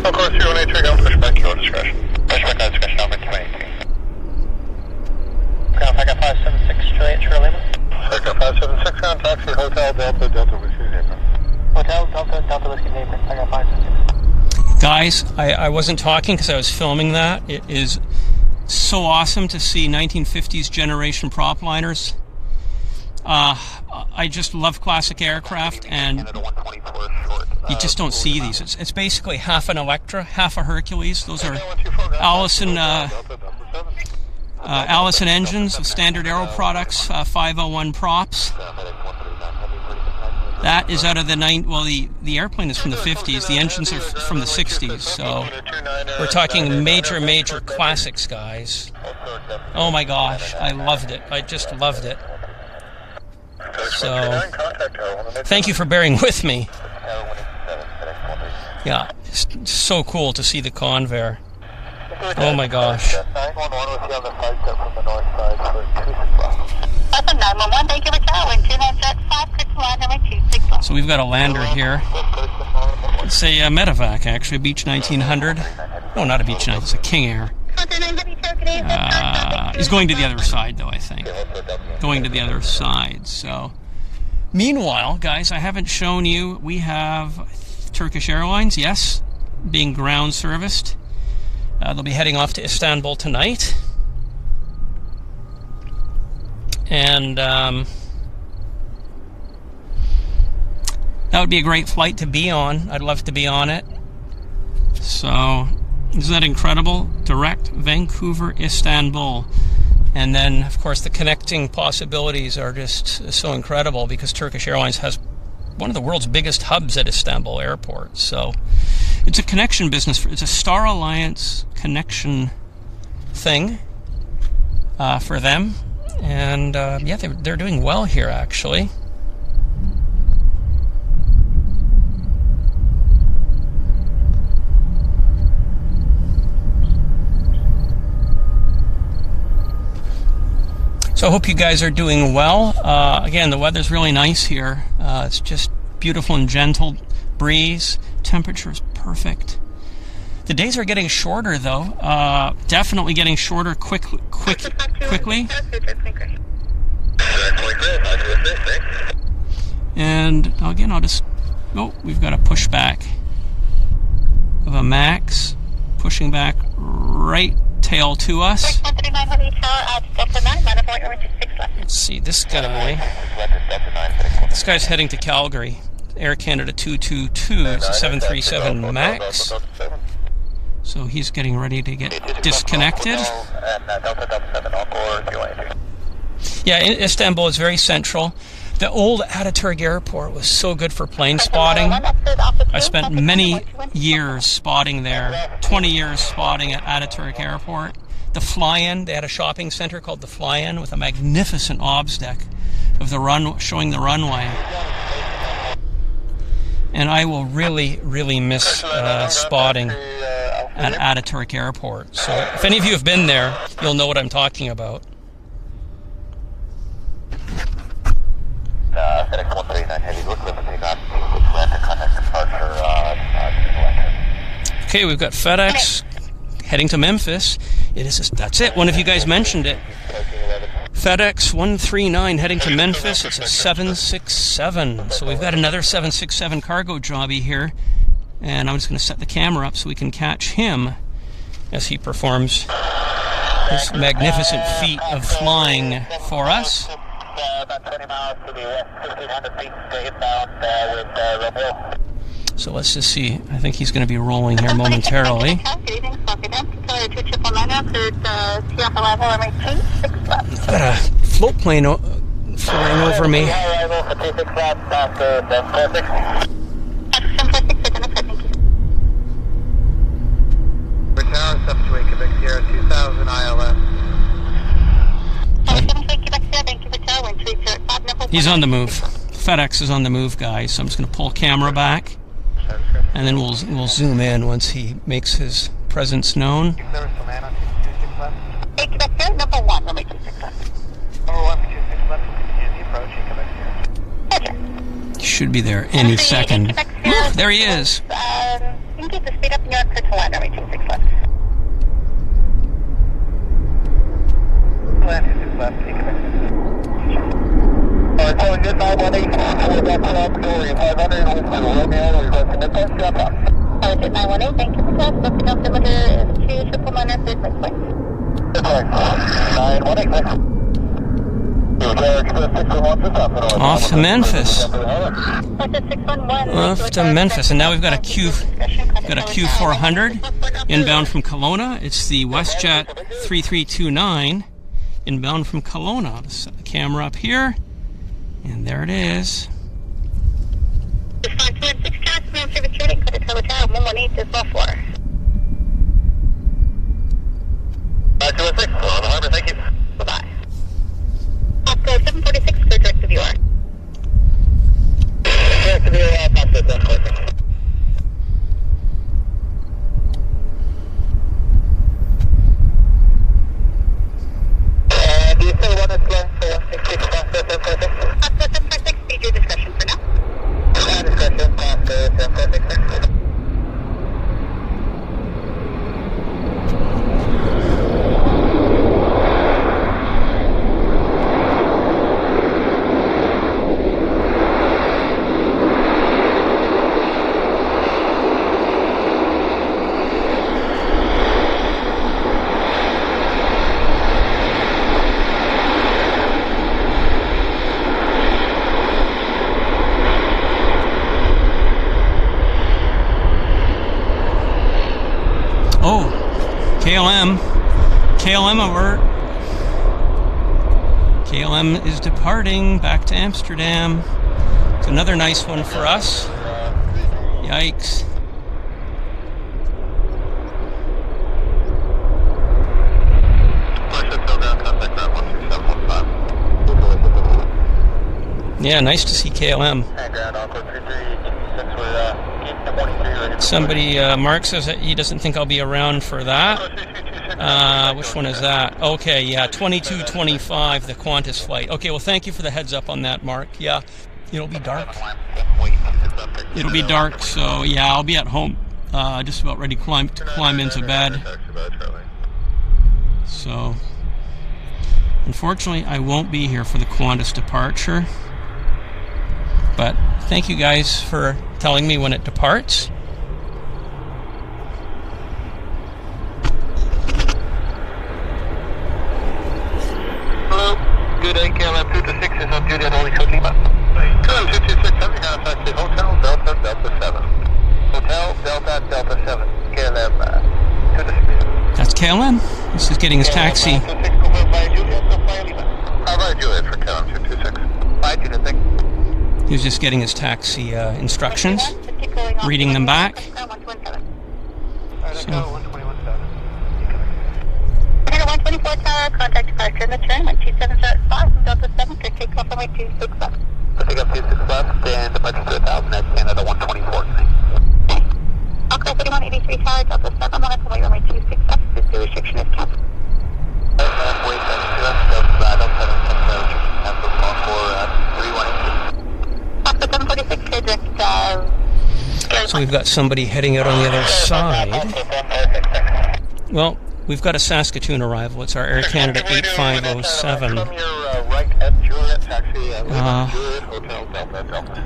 Of course, 318 going pushback, your discretion. Pushback at discretion, over 218. Ground Tiger 576, Juliet, True Lima. Tiger 576, ground taxi, Hotel Delta, Delta Whiskey Neighbor. Hotel Delta, Delta Whiskey Neighbor, Tiger 576. Guys, I wasn't talking because I was filming that. It is so awesome to see 1950s generation prop liners. I just love classic aircraft, and you just don't see these. It's basically half an Electra, half a Hercules. Those are Allison engines with Standard Aero products, 501 props. That is out of the the airplane is from the 50s. The engines are from the 60s. So we're talking major classics, guys. Oh my gosh, I loved it. I just loved it. So thank you for bearing with me. Yeah, it's so cool to see the Convair. Oh my gosh. So we've got a lander here. It's a medevac, actually, a Beech 1900. No, not a Beech 900, it's a King Air. He's going to the other side, though, I think. Going to the other side, so. Meanwhile, guys, I haven't shown you, we have Turkish Airlines, yes, being ground serviced. They'll be heading off to Istanbul tonight. And that would be a great flight to be on. I'd love to be on it. So, isn't that incredible? Direct Vancouver, Istanbul. And then, of course, the connecting possibilities are just so incredible because Turkish Airlines has one of the world's biggest hubs at Istanbul Airport. So, it's a connection business. It's a Star Alliance connection thing for them. And, yeah, they're doing well here, actually. So I hope you guys are doing well. Again, the weather's really nice here. It's just beautiful and gentle breeze. Temperature is perfect. The days are getting shorter, though. Definitely getting shorter quickly. And again, I'll just... Oh, we've got a pushback of a MAX pushing back right tail to us. Let's see, this guy's heading to Calgary. Air Canada 222, it's a 737 MAX. So he's getting ready to get disconnected. Yeah, Istanbul is very central. The old Ataturk airport was so good for plane spotting. I spent many years spotting there, 20 years spotting at Ataturk airport. The fly-in, they had a shopping center called the Fly-In with a magnificent obs deck of the showing the runway. And I will really miss spotting at Ataturk airport. So if any of you have been there, you'll know what I'm talking about. Okay, we've got FedEx heading to Memphis. That's it. One of you guys mentioned it. FedEx 139 heading to Memphis. It's a 767. So we've got another 767 cargo jobby here. And I'm just going to set the camera up so we can catch him as he performs this magnificent feat of flying for us. About 20 miles to the west, 1,500 feet inbound with Romeo. So let's just see. I think he's going to be rolling here momentarily. Got a float plane flying over me. Tower 78 Quebec Sierra 2000 ILS. He's on the move. FedEx is on the move, guys. So I'm just going to pull camera back, and then we'll zoom in once he makes his presence known. He should be there any second. There he is. You can get the speed up in your Budget 918, thank you for that. Lifting altimeter is 2999, third midpoint. 918. Off to Memphis. Off to Memphis, and now we've got a Q400 inbound from Kelowna. It's the Westjet 3329 inbound from Kelowna. I'll just set the camera up here, and there it is. Response 26 cast, mail service trading, code Tower Tower 118 is off 4. 526, on the harbor, thank you. Bye-bye. Osco 746, clear direct to the OR. Direct to the OR, past it, that's perfect. Do you still want to slow for 166 past it, that's perfect? Osco 746, speed your discretion for now. Discretion, past it, that's perfect. KLM alert. KLM is departing back to Amsterdam. It's another nice one for us. Yikes. Yeah, nice to see KLM. Somebody, Mark says that he doesn't think I'll be around for that. Which one is that? Okay, yeah, 2225, the Qantas flight. Okay, well, thank you for the heads up on that, Mark. Yeah, it'll be dark. It'll be dark, so yeah, I'll be at home, just about ready to climb into bed. So, unfortunately, I won't be here for the Qantas departure. But thank you guys for telling me when it departs. Good day, KLM 226 is on duty at only Lima. KLM 226, having contact Hotel Delta Delta 7. Hotel Delta Delta 7. KLM 226. That's KLM. This is getting his taxi. How about Juliet for KLM 226? Bye, Juliet, thank you. He was just getting his taxi instructions, reading them back. So. 124 Tower, contact departure in the turn, 127.5 from Delta 7, clear takeoff runway 26 left. Pick up 26 left, and departure to 1000, that's Canada 124. Okay, 3183 Tower, Delta 7, on runway runway 26 left, this restriction is canceled. Wait, that's Delta 7, cancel call for 3182. Oscar 746, clear direct, So we've got somebody heading out on the other side. Well, we've got a Saskatoon arrival. It's our Air Canada 8507.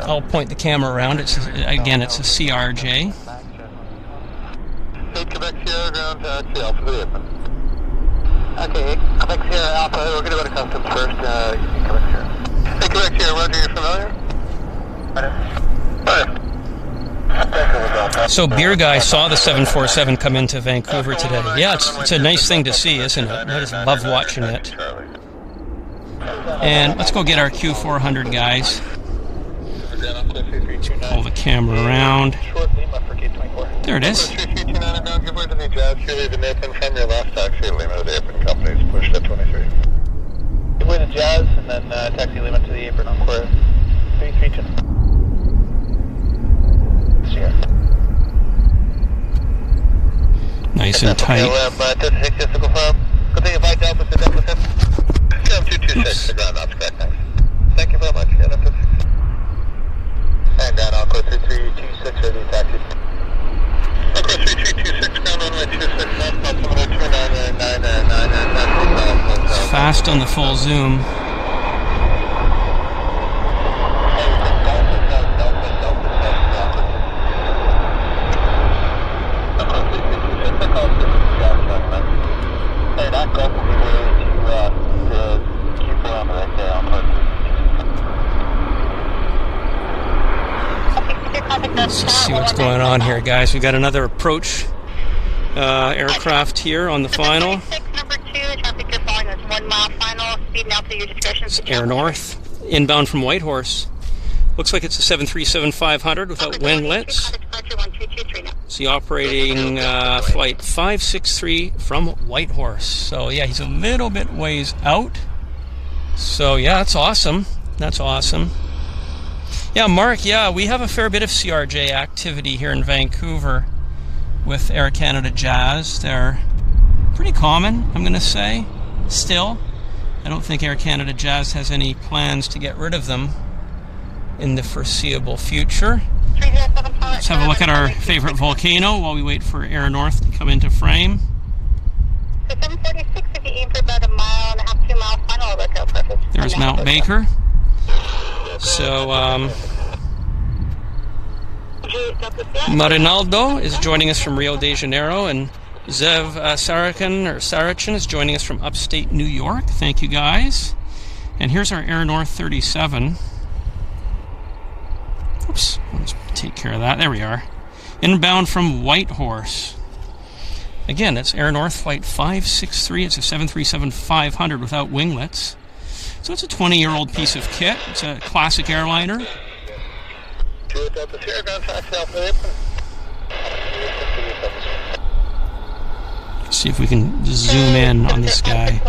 I'll point the camera around. It's again, it's a CRJ. Quebec Sierra ground taxi Alpha to the open. Okay, Quebec Sierra Alpha, we're going to go to customs first. Quebec Sierra. Hey, Quebec Sierra, Roger, you're familiar? So Beer Guy saw the 747 come into Vancouver today. Yeah, it's a nice thing to see, isn't it? I just love watching it. And let's go get our Q400 guys. Pull the camera around. There it is. Give word to the Jazz, the Nathan from your last taxi, Lima, the apron company's pushed at 23. Give word to Jazz, and then taxi Lima to the apron encore 332. Nice and tight. Thank you very much. And down Encore 3326 for the taxi. Encore 3326, ground runway 26 left, altimeter 29999. Fast on the full zoom. Let's just see what's going on here, guys. We've got another approach aircraft here on the final. Number 2, traffic you're following is 1 mile final. Speed now to your discretion. It's Air North, inbound from Whitehorse. Looks like it's a 737-500 without winglets. See, operating flight 563 from Whitehorse. So yeah, he's a little bit ways out. So yeah, that's awesome. That's awesome. Yeah, Mark, yeah, we have a fair bit of CRJ activity here in Vancouver with Air Canada Jazz. They're pretty common, I'm going to say, still. I don't think Air Canada Jazz has any plans to get rid of them in the foreseeable future. Let's have a look at our favorite volcano while we wait for Air North to come into frame. So 746, if you aim for about 1.5 miles, 2 mile final, work out perfect. There's Mount Baker. So, Marinaldo is joining us from Rio de Janeiro, and Zev Sarachin is joining us from upstate New York. Thank you, guys. And here's our Air North 37. Oops, let's take care of that. There we are. Inbound from Whitehorse. Again, that's Air North Flight 563. It's a 737-500 without winglets. So it's a 20-year-old piece of kit. It's a classic airliner. Let's see if we can zoom in on this guy.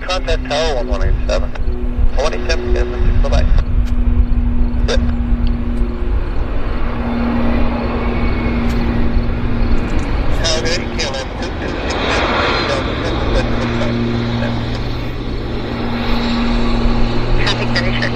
Contact Tower 1187. 27, bye-bye. Good. Traffic very short.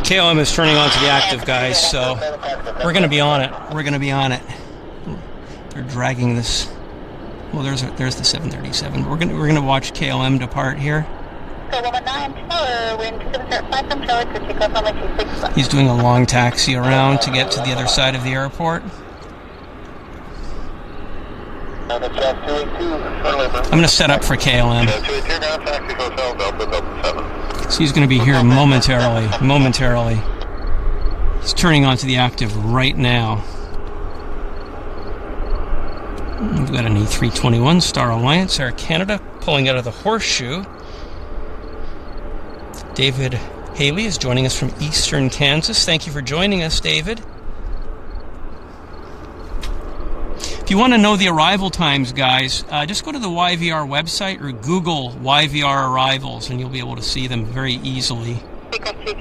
KLM is turning on to the active, guys, so we're going to be on it. We're going to be on it. They're dragging this. Well, there's the 737. We're going to watch KLM depart here. He's doing a long taxi around to get to the other side of the airport. I'm going to set up for KLM. So he's going to be here momentarily. He's turning on to the active right now. We've got an A321 Star Alliance Air Canada pulling out of the Horseshoe. David Haley is joining us from eastern Kansas. Thank you for joining us, David. If you want to know the arrival times, guys, just go to the YVR website or Google YVR arrivals, and you'll be able to see them very easily.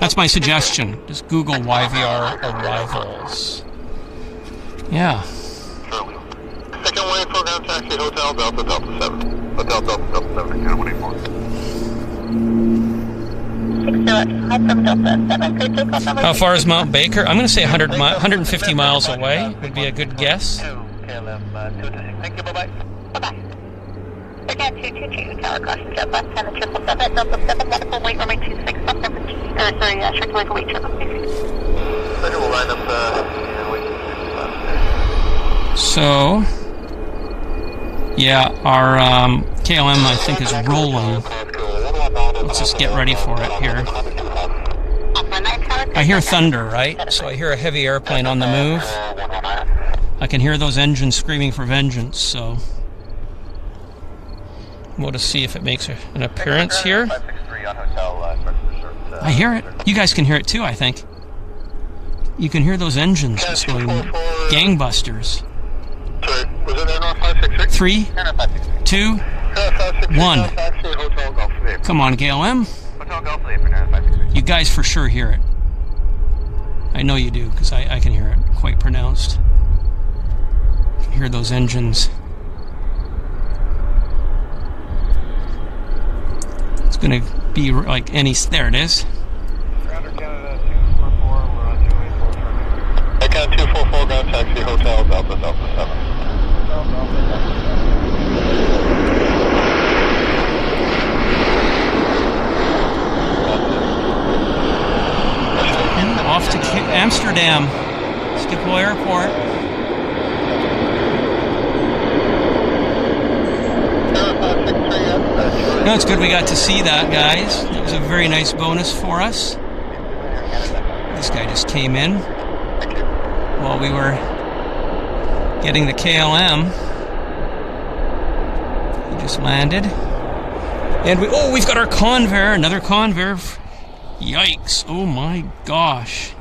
That's my suggestion. Just Google YVR arrivals. Yeah. Second wave program taxi, Hotel Delta Delta 7. Hotel Delta Delta 7, Canada 184. How far is Mount Baker? I'm going to say 150 miles away would be a good guess. Thank you, bye-bye. Bye-bye. Again, 222, tower caution, jet left, 10 and 777, Delta 7, medical weight, runway 26, up number 2, strict weight for weight, 766. We'll line up, wait 26 left. So, yeah, our KLM, I think, is rolling. Let's just get ready for it here. I hear thunder, right? So I hear a heavy airplane on the move. I can hear those engines screaming for vengeance, so we'll just see if it makes an appearance here. I hear it. You guys can hear it too, I think. You can hear those engines just going gangbusters. Sorry, was it Airline 566? 3, 2, 1. Come on, KLM. You guys for sure hear it. I know you do, because I can hear it quite pronounced. I can hear those engines. It's going to be like any... There it is. Canada 244, we're on 284 traffic. Canada 244, ground taxi, Hotel Delta 7. And off to Amsterdam, Schiphol Airport. No, it's good we got to see that, guys. That was a very nice bonus for us. This guy just came in while we were getting the KLM. He just landed. And we've got our Convair, another Convair. Yikes, oh my gosh.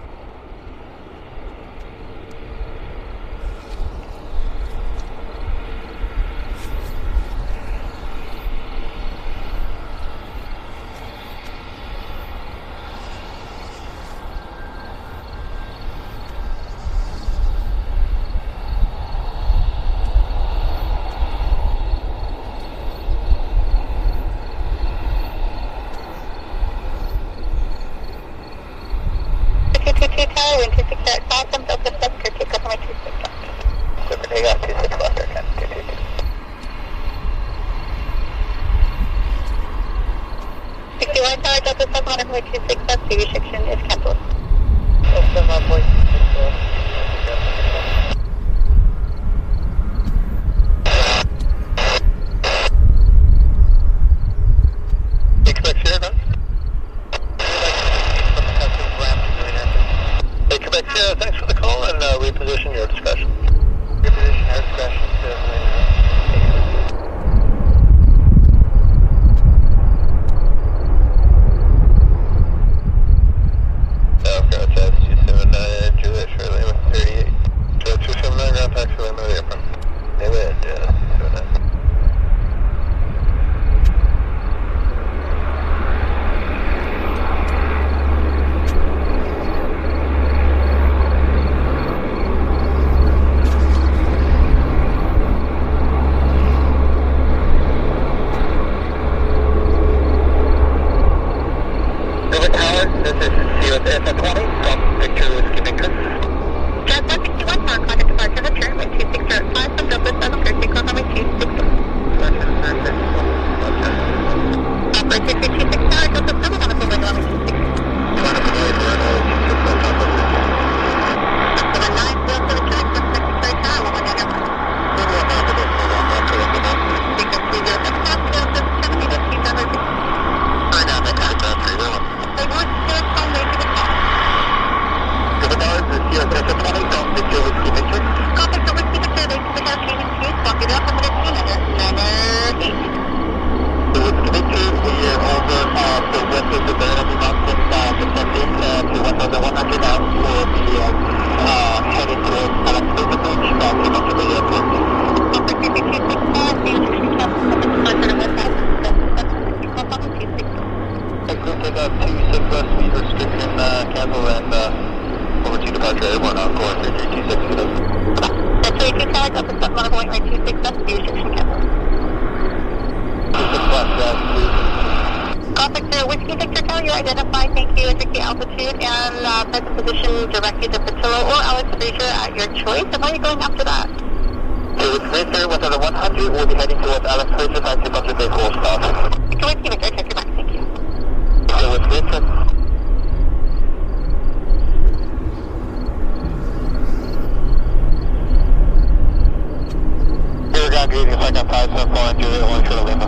574 Juliet 1 Shuttle Lima.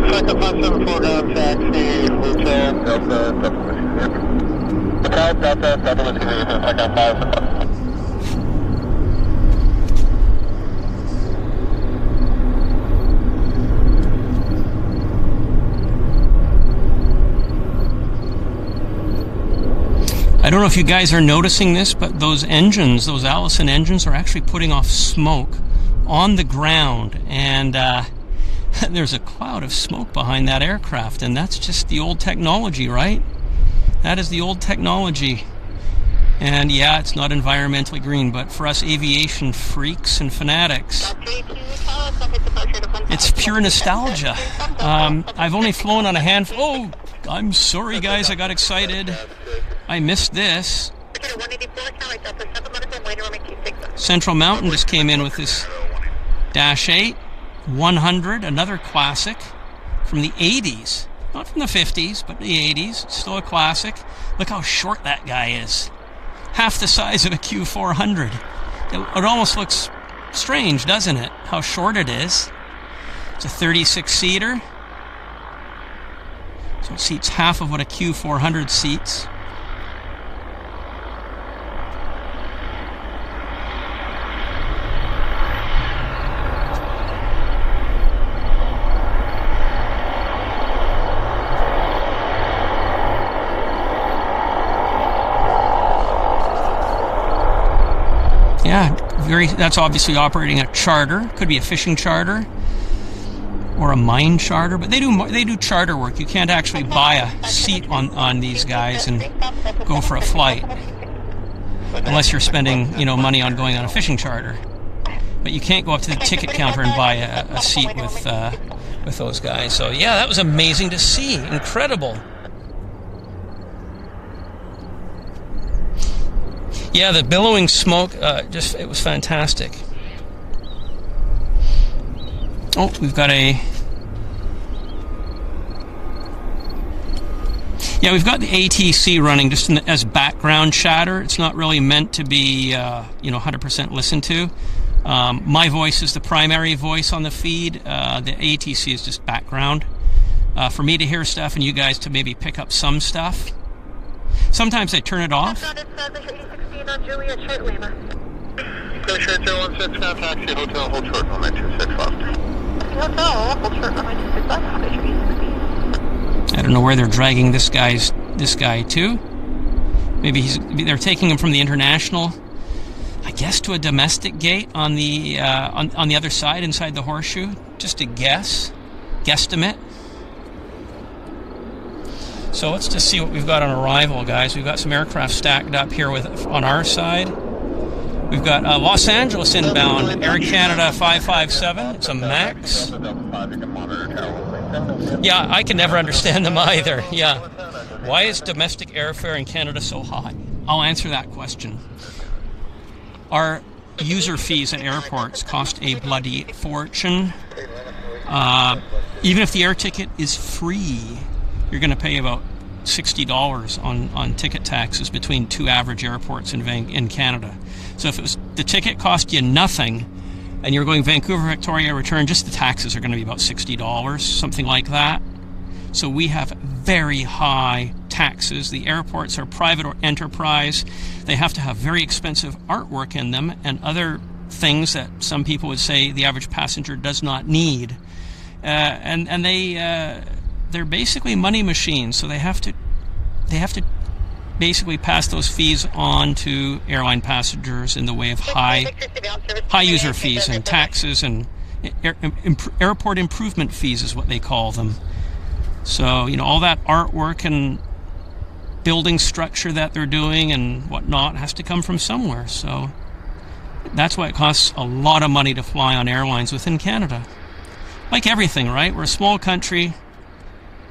Second 574 down taxi, hotel, Delta, Hotel, Delta, Whiskey, second 5. I don't know if you guys are noticing this, but those engines, those Allison engines, are actually putting off smoke on the ground, and there's a cloud of smoke behind that aircraft, and that's just the old technology, right? That is the old technology. And yeah, it's not environmentally green, but for us aviation freaks and fanatics, it's pure nostalgia. I've only flown on a handful. Oh, I'm sorry guys, I got excited. I missed this. Central Mountain just came in with this Dash 8 100, another classic from the 80s. Not from the 50s, but the 80s. Still a classic. Look how short that guy is. Half the size of a Q400. It almost looks strange, doesn't it? How short it is. It's a 36-seater. So it seats half of what a Q400 seats. Yeah, that's obviously operating a charter. Could be a fishing charter or a mine charter, but they do charter work. You can't actually buy a seat on these guys and go for a flight unless you're spending money on going on a fishing charter. But you can't go up to the ticket counter and buy a seat with those guys. So yeah, that was amazing to see. Incredible. Yeah, the billowing smoke, it was fantastic. Oh, we've got we've got the ATC running just as background chatter. It's not really meant to be, 100% listened to. My voice is the primary voice on the feed. The ATC is just background for me to hear stuff and you guys to maybe pick up some stuff. Sometimes I turn it off. On Juliet, short Lima. Go short 016, now taxi, hotel, hold short, 1926 left. Hotel, hold short, 1926 left. I don't know where they're dragging this guy to. Maybe they're taking him from the international, I guess, to a domestic gate on the on the other side, inside the horseshoe. Just a guesstimate. So let's just see what we've got on arrival, guys. We've got some aircraft stacked up here on our side. We've got Los Angeles inbound, Air Canada 557. It's a MAX. Yeah, I can never understand them either. Yeah. Why is domestic airfare in Canada so high? I'll answer that question. Our user fees at airports cost a bloody fortune. Even if the air ticket is free, you're going to pay about $60 on ticket taxes between two average airports in Canada. So if the ticket cost you nothing and you're going Vancouver, Victoria, return, just the taxes are going to be about $60, something like that. So we have very high taxes. The airports are private or enterprise. They have to have very expensive artwork in them and other things that some people would say the average passenger does not need. And they're basically money machines, so they have to basically pass those fees on to airline passengers in the way of high user fees and taxes and airport improvement fees is what they call them. So all that artwork and building structure that they're doing and whatnot has to come from somewhere. So that's why it costs a lot of money to fly on airlines within Canada. Like everything, right? We're a small country.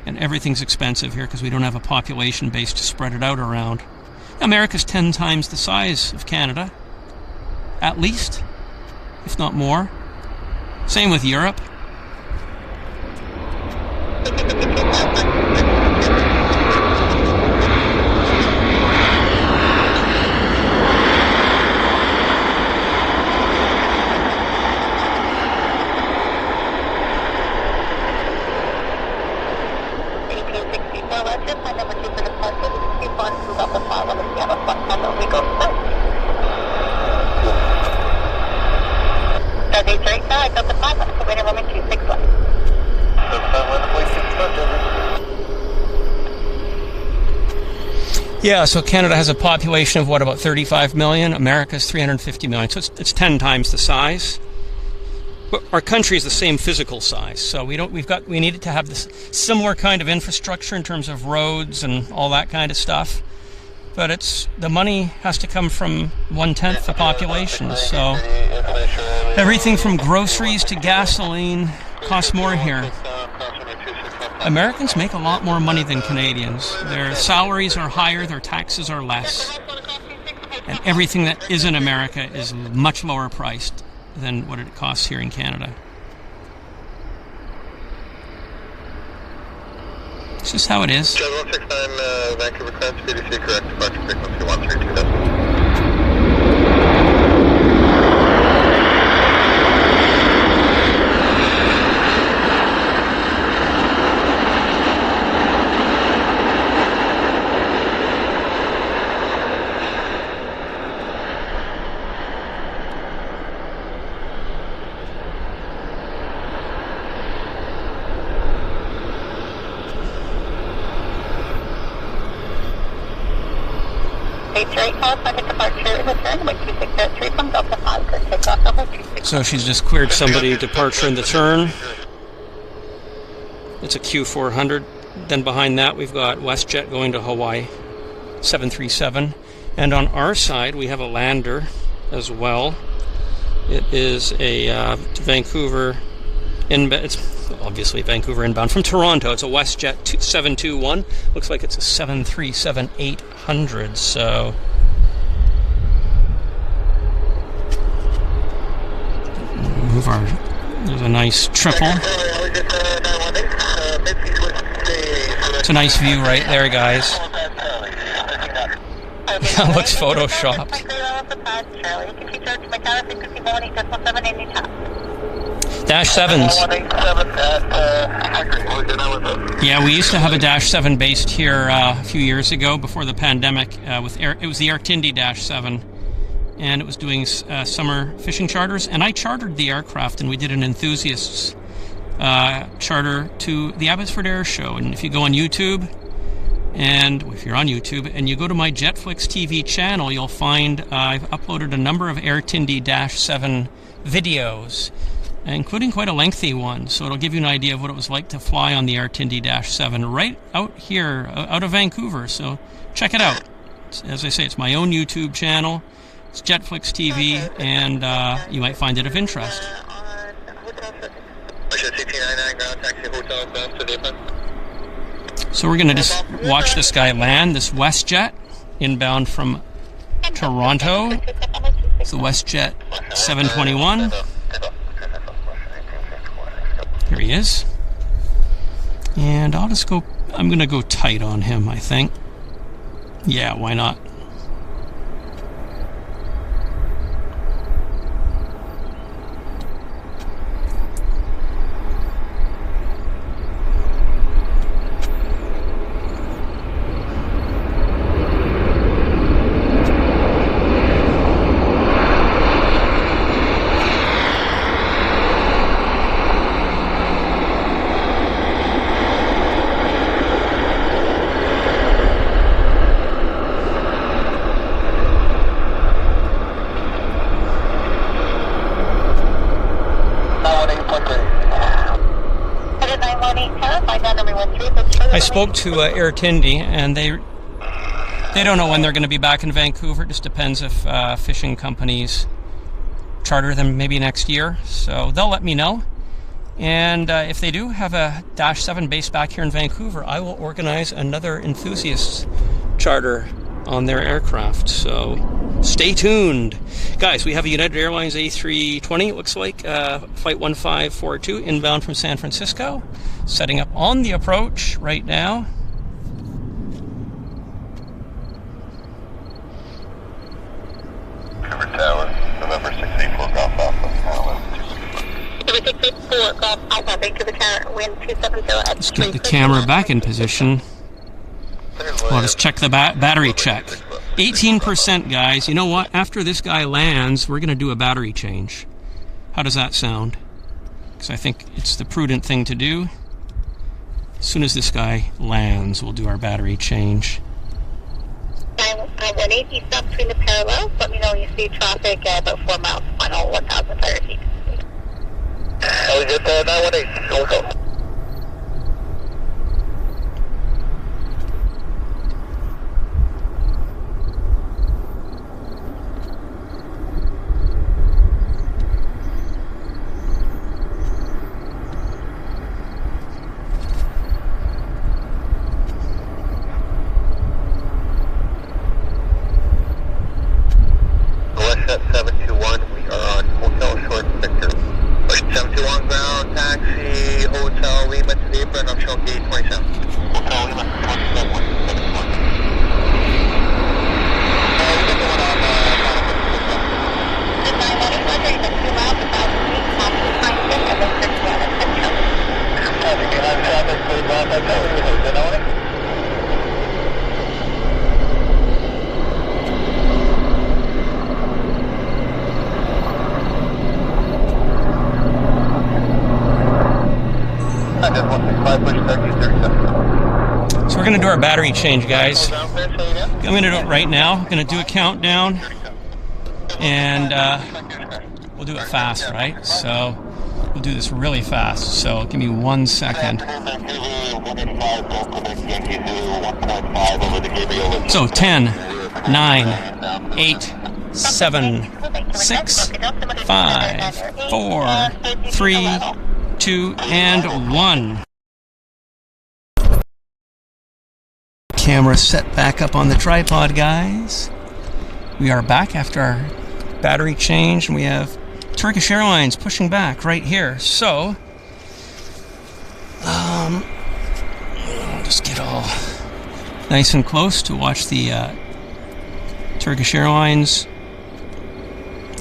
And everything's expensive here because we don't have a population base to spread it out around. America's 10 times the size of Canada, at least, if not more. Same with Europe. 26 left. Yeah, so Canada has a population of what, about 35 million? America's 350 million, so it's 10 times the size. But our country is the same physical size, so we needed to have this similar kind of infrastructure in terms of roads and all that kind of stuff. But the money has to come from 1/10 the population, so everything from groceries to gasoline costs more here. Americans make a lot more money than Canadians. Their salaries are higher, their taxes are less. And everything that is in America is much lower priced than what it costs here in Canada. It's just how it is. Jet 169, Vancouver Canada, PDC correct, departure frequency 132,000. So she's just cleared somebody departure in the turn. It's a Q400. Then behind that we've got Westjet going to Hawaii, 737. And on our side we have a lander as well. It is a Vancouver inbound. It's obviously Vancouver inbound from Toronto. It's a Westjet 721. Looks like it's a 737-800. So move our. There's a nice triple. It's a nice view right there, guys. Yeah, looks photoshopped. Dash 7s. Yeah, we used to have a Dash 7 based here a few years ago before the pandemic. It was the Tenby Dash 7, and it was doing summer fishing charters. And I chartered the aircraft, and we did an enthusiasts charter to the Abbotsford Air Show. And if you go on YouTube, and if you're on YouTube, and you go to my Jetflix TV channel, you'll find I've uploaded a number of Air Tenby Dash 7 videos, including quite a lengthy one, so it'll give you an idea of what it was like to fly on the Air Tenby Dash 7 right out here, out of Vancouver, so check it out. As I say, it's my own YouTube channel, it's Jetflix TV, and you might find it of interest. So we're going to just watch this guy land, this Westjet, inbound from Toronto. It's the Westjet 721. Here he is. And I'm going to go tight on him, I think. Yeah, why not? I spoke to Air Tenby, and they don't know when they're going to be back in Vancouver. It just depends if fishing companies charter them maybe next year. So they'll let me know. And if they do have a Dash 7 based back here in Vancouver, I will organize another enthusiasts charter on their aircraft. So stay tuned. Guys, we have a United Airlines A340, it looks like, flight 1542, inbound from San Francisco. Setting up on the approach right now. Vancouver Tower, November 684 Golf Alpha. November 684 Golf Alpha, Vancouver Tower, wind 270 at. Let's get the camera back in position. Well, let's check the battery check. 18%, guys. You know what? After this guy lands, we're going to do a battery change. How does that sound? because I think it's the prudent thing to do. As soon as this guy lands, we'll do our battery change. 918, you stop between the parallels. Let me know when you see traffic at about 4 miles, final 1,000 fire feet. We just 918. Go, go. Westjet 721, we are on Hotel Short Victor. 721 ground, taxi, Hotel Lima to the apron, I'm showing gate 27. Hotel Lima, 27. So we're going to do our battery change, guys. I'm going to do it right now. I'm going to do a countdown, and we'll do it fast, right? So we'll do this really fast. So give me 1 second. So 10, 9, 8, 7, 6, 5, 4, 3, 2, and 1. Camera set back up on the tripod, guys. We are back after our battery change, and we have Turkish Airlines pushing back right here. So, I'll just get all nice and close to watch the Turkish Airlines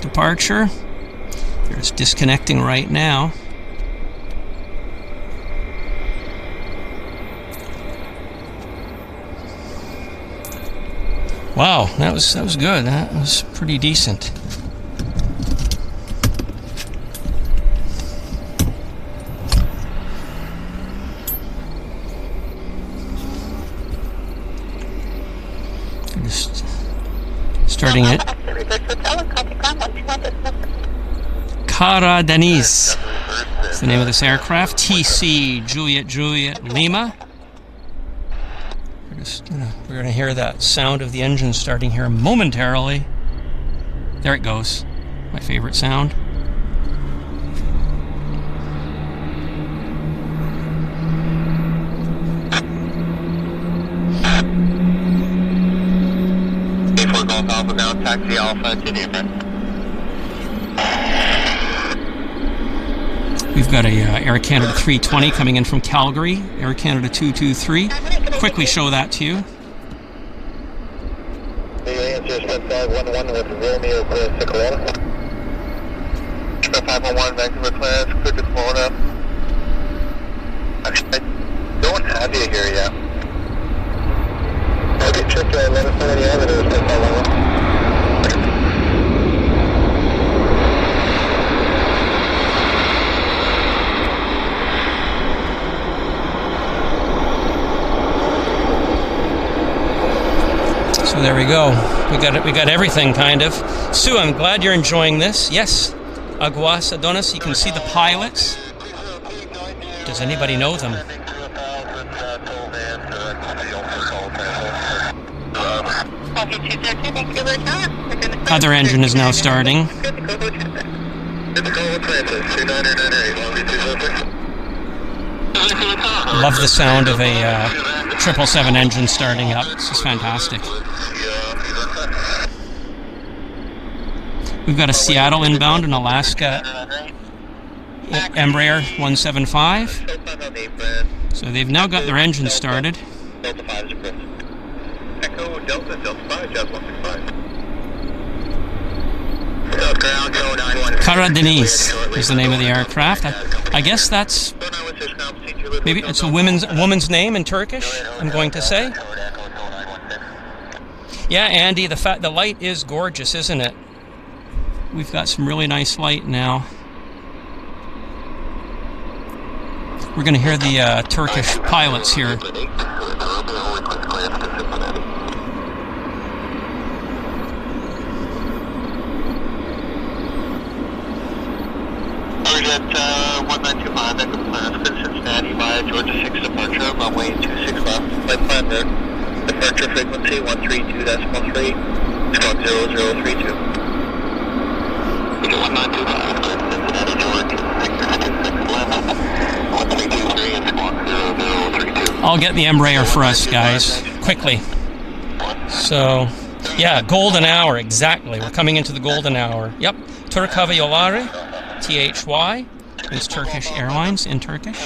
departure. They're just disconnecting right now. Wow, that was good. That was pretty decent. Just starting it. Karadeniz is the name of this aircraft. TC Juliet Lima. We're going to hear that sound of the engine starting here momentarily. There it goes. My favorite sound. A4 Golf Alpha ground, taxi Alpha to the apron. We've got a Air Canada 320 coming in from Calgary, Air Canada 223. Quickly show that to you. The answer is 511 with Romeo Chris to Kelowna. 511 Vancouver class, clear to Kelowna. Actually, I don't have you here yet. Okay, check let us know any evidence. 511. So there we go. We got everything, kind of. Sue, I'm glad you're enjoying this. Yes, Aguas Adonis, you can see the pilots. Does anybody know them? Other engine is now starting. Love the sound of a 777 engine starting up. This is fantastic. We've got a Seattle inbound and Alaska Embraer 175. So they've now got their engine started. Karadeniz is the name of the aircraft. I guess that's maybe it's a woman's name in Turkish, I'm going to say. Yeah, Andy, the light is gorgeous, isn't it? We've got some really nice light now. We're going to hear the Turkish pilots here. Cargojet 1925, Echo Plans, Cincinnati via Georgia 6 departure, runway 26 left, flight plan there. Departure frequency 132.3, squawk 0032. 1925, Cincinnati, Georgia 6 left, 1323 and squawk 0032. I'll get the Embraer for us, guys, quickly. So, yeah, golden hour, exactly. We're coming into the golden hour. Yep, Türk Hava Yolları, THY, is Turkish Airlines in Turkish.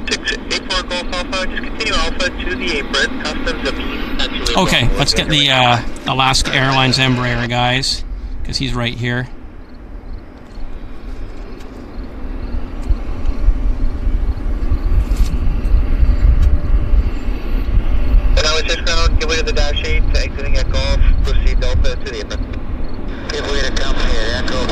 684 Golf Alpha, just continue Alpha to the apron, customs immediately. Okay, let's get the Alaska Airlines Embraer, guys, because he's right here. And now it's 6 ground, give way to the dash 8, exiting at Golf, proceed Delta to the apron. Give way to Delta at Golf.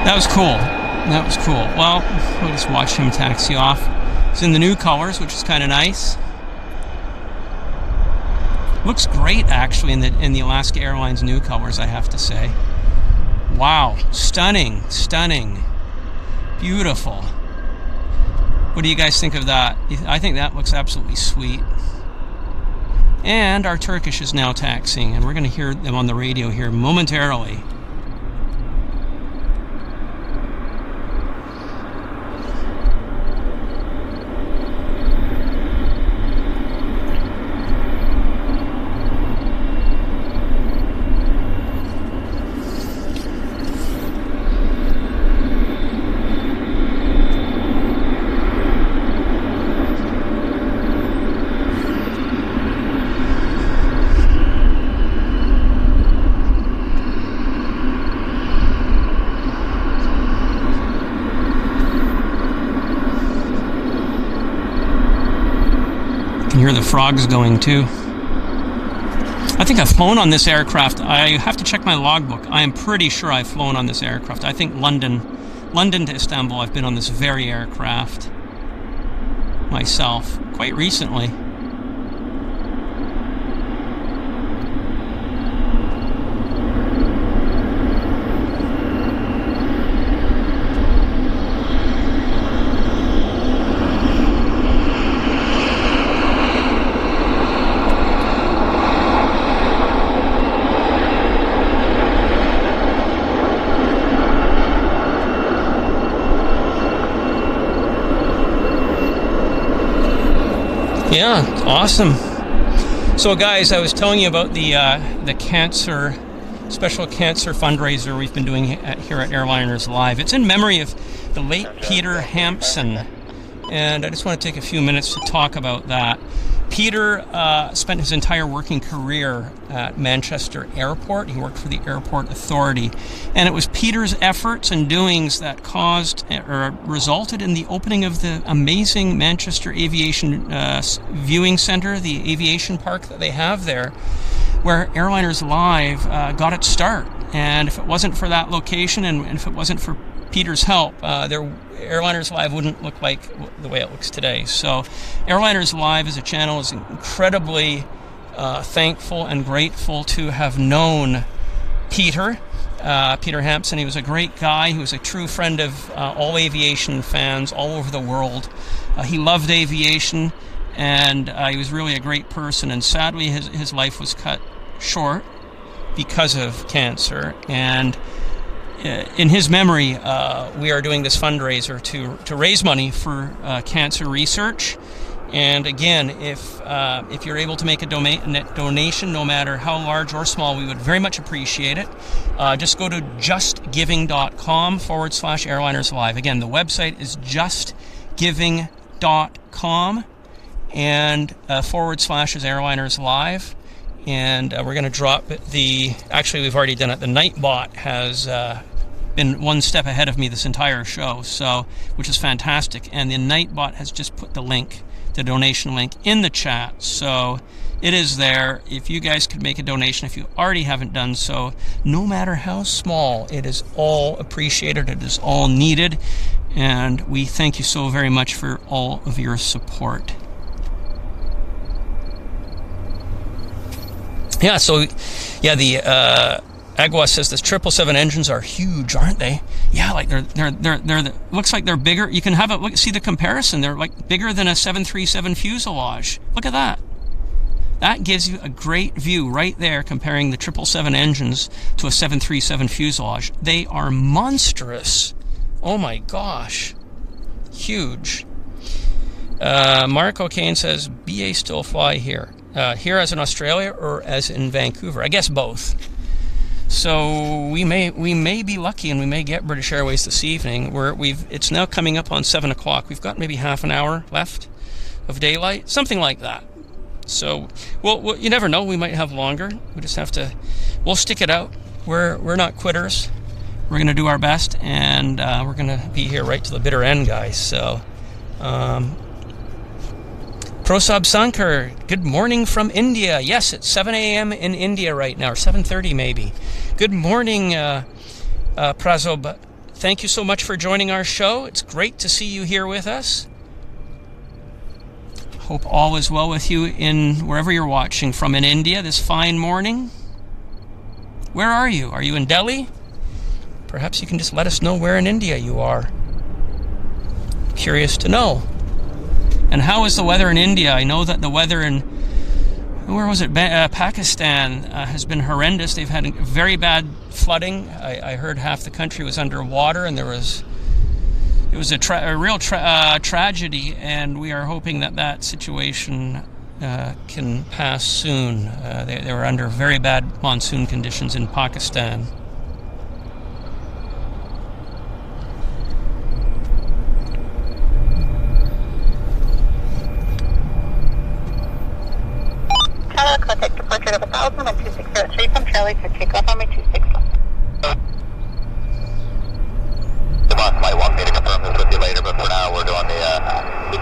That was cool. That was cool. Well, we'll just watch him taxi off. It's in the new colors, which is kind of nice. Looks great, actually, in the Alaska Airlines new colors, I have to say. Wow, stunning, stunning, beautiful. What do you guys think of that? I think that looks absolutely sweet. And our Turkish is now taxiing, and we're going to hear them on the radio here momentarily. You can hear the frogs going too. I think I've flown on this aircraft. I have to check my logbook. I am pretty sure I've flown on this aircraft. I think London to Istanbul, I've been on this very aircraft myself quite recently. Yeah, awesome. So guys, I was telling you about the cancer, special cancer fundraiser we've been doing here at Airliners Live. It's in memory of the late Peter Hampson, and I just want to take a few minutes to talk about that. Peter spent his entire working career at Manchester Airport. He worked for the Airport Authority, and it was Peter's efforts and doings that caused or resulted in the opening of the amazing Manchester Aviation Viewing Centre, the aviation park that they have there, where Airliners Live got its start. And if it wasn't for that location, and if it wasn't for Peter's help, Airliners Live wouldn't look like the way it looks today. So Airliners Live as a channel is incredibly thankful and grateful to have known Peter Hampson. He was a great guy. He was a true friend of all aviation fans all over the world. He loved aviation, and he was really a great person. And sadly, his life was cut short because of cancer. And in his memory, we are doing this fundraiser to raise money for cancer research. And again, if you're able to make a donation, no matter how large or small, we would very much appreciate it. Just go to justgiving.com/Airliners Live. Again, the website is justgiving.com, and / is Airliners Live. And we're going to drop actually we've already done it. The Nightbot has been one step ahead of me this entire show, so which is fantastic. And the Nightbot has just put the link, the donation link, in the chat, so it is there. If you guys could make a donation, if you already haven't done so, no matter how small, it is all appreciated, it is all needed, and we thank you so very much for all of your support. Yeah, so yeah, the Agua says the 777 engines are huge, aren't they? Yeah, like they're looks like they're bigger. You can have a look, see the comparison. They're like bigger than a 737 fuselage. Look at that. That gives you a great view right there, comparing the 777 engines to a 737 fuselage. They are monstrous. Oh my gosh, huge. Mark O'Kane says BA still fly here. Here as in Australia or as in Vancouver? I guess both. So we may be lucky and we may get British Airways this evening. It's now coming up on 7 o'clock. We've got maybe half an hour left of daylight, something like that. So well, you never know. We might have longer. We just have to. We'll stick it out. We're not quitters. We're going to do our best, and we're going to be here right to the bitter end, guys. So. Prosab Sankar, good morning from India. Yes, it's 7 a.m. in India right now, or 7:30 maybe. Good morning, Prazob. Thank you so much for joining our show. It's great to see you here with us. Hope all is well with you in wherever you're watching from in India this fine morning. Where are you? Are you in Delhi? Perhaps you can just let us know where in India you are. Curious to know. And how is the weather in India? I know that the weather in, where was it? Pakistan has been horrendous. They've had very bad flooding. I heard half the country was underwater, and it was a real tragedy. And we are hoping that situation can pass soon. They were under very bad monsoon conditions in Pakistan. Contact departure of 1000 and 2603 from Charlie for takeoff on my 26 left. Might want me to confirm this with you later, but for now we're doing the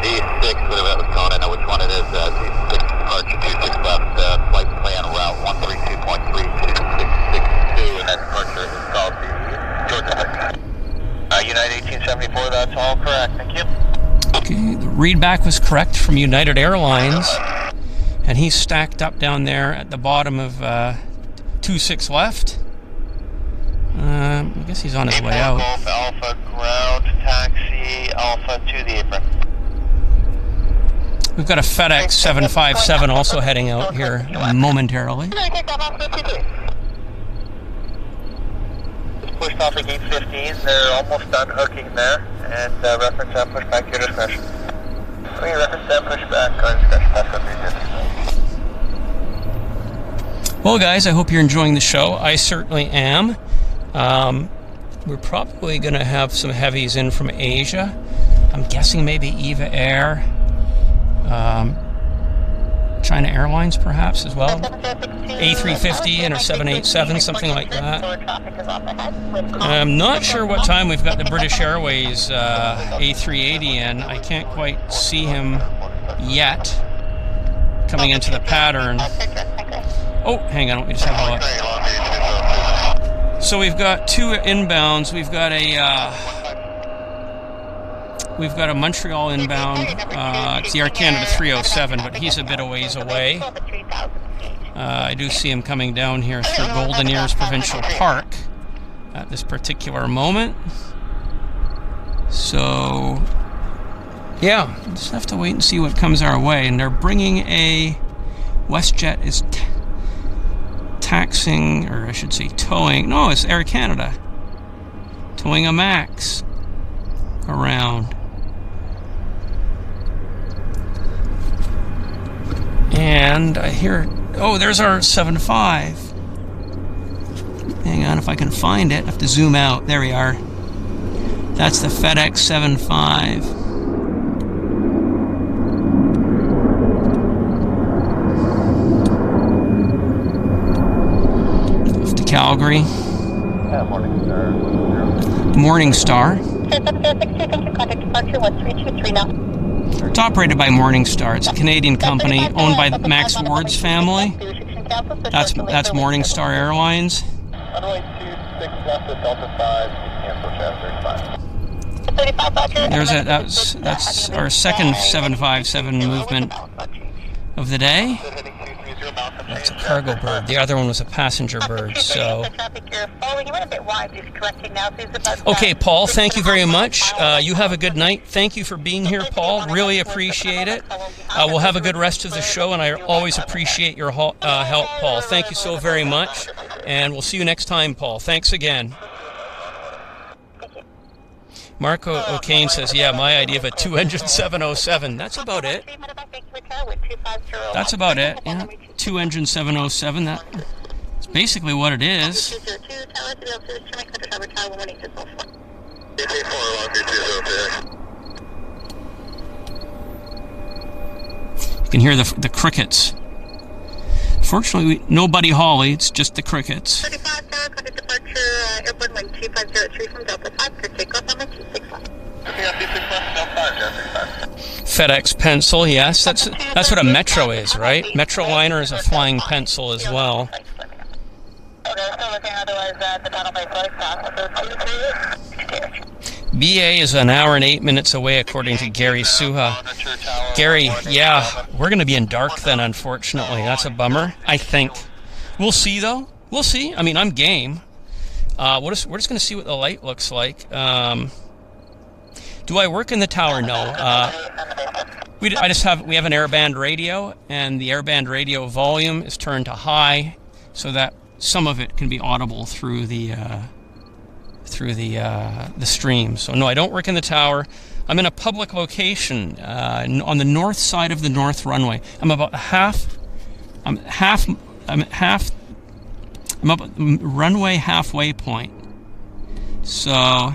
D6, whatever that was called. I know which one it is. D6 departure 26 left, flight plan route 132.32662, and that departure is called the Georgia. United 1874, that's all correct. Thank you. Okay, the readback was correct from United Airlines. And he's stacked up down there at the bottom of 26 left. I guess he's on his way out. Golf Alpha ground taxi Alpha to the apron. We've got a FedEx 757 also heading out here momentarily. Just pushed off at gate 15. They're almost done hooking there. And reference that push back to your discretion. Okay, reference that push back to our discretion. That's what we did. Well, guys, I hope you're enjoying the show. I certainly am. We're probably going to have some heavies in from Asia. I'm guessing maybe EVA Air, China Airlines perhaps as well. A350 and a 787, something like that. I'm not sure what time we've got the British Airways A380 in. I can't quite see him yet coming into the pattern. Oh, hang on, let me just have a look. So we've got two inbounds. We've got a Montreal inbound. It's the Air Canada 307, but he's a bit of ways away. I do see him coming down here through Golden Ears Provincial Park at this particular moment. So, yeah, just have to wait and see what comes our way. And they're bringing a Westjet is taxing, or I should say towing. No, it's Air Canada towing a Max around. And I hear, oh, there's our 75. Hang on, if I can find it, I have to zoom out. There we are. That's the FedEx 75. Off to Calgary. Yeah, morning, sir. Morningstar. 762, thank you. Contact departure 1323 now. It's operated by Morningstar. It's a Canadian company owned by Max Ward's family. That's Morningstar Airlines. Runway 26 left with Delta 5, cancel Chapter 5. That's our second 757 movement of the day. That's a cargo bird. The other one was a passenger bird. So, okay, Paul, thank you very much. You have a good night. Thank you for being here, Paul. Really appreciate it. We'll have a good rest of the show, and I always appreciate your help, Paul. Thank you so very much, and we'll see you next time, Paul. Thanks again. Marco O'Kane says, yeah, my idea of a two-engine 707. That's about it. That's about it. Yeah, two-engine 707. That's basically what it is. You can hear the crickets. Fortunately, no Buddy Holly. It's just the crickets. 35 Tower, contact departure, airport line 2503 from Delta 5 for takeoff on the 261. FedEx pencil, yes. That's what a Metro is, right? Metroliner is a flying pencil as well. BA is an hour and 8 minutes away, according to Gary Suha. Gary, yeah, we're going to be in dark then, unfortunately. That's a bummer, I think. We'll see, though. We'll see. I mean, I'm game. We're just going to see what the light looks like. Do I work in the tower? No. We have an airband radio, and the airband radio volume is turned to high, so that some of it can be audible through the stream. So no, I don't work in the tower. I'm in a public location on the north side of the north runway. I'm up runway halfway point. So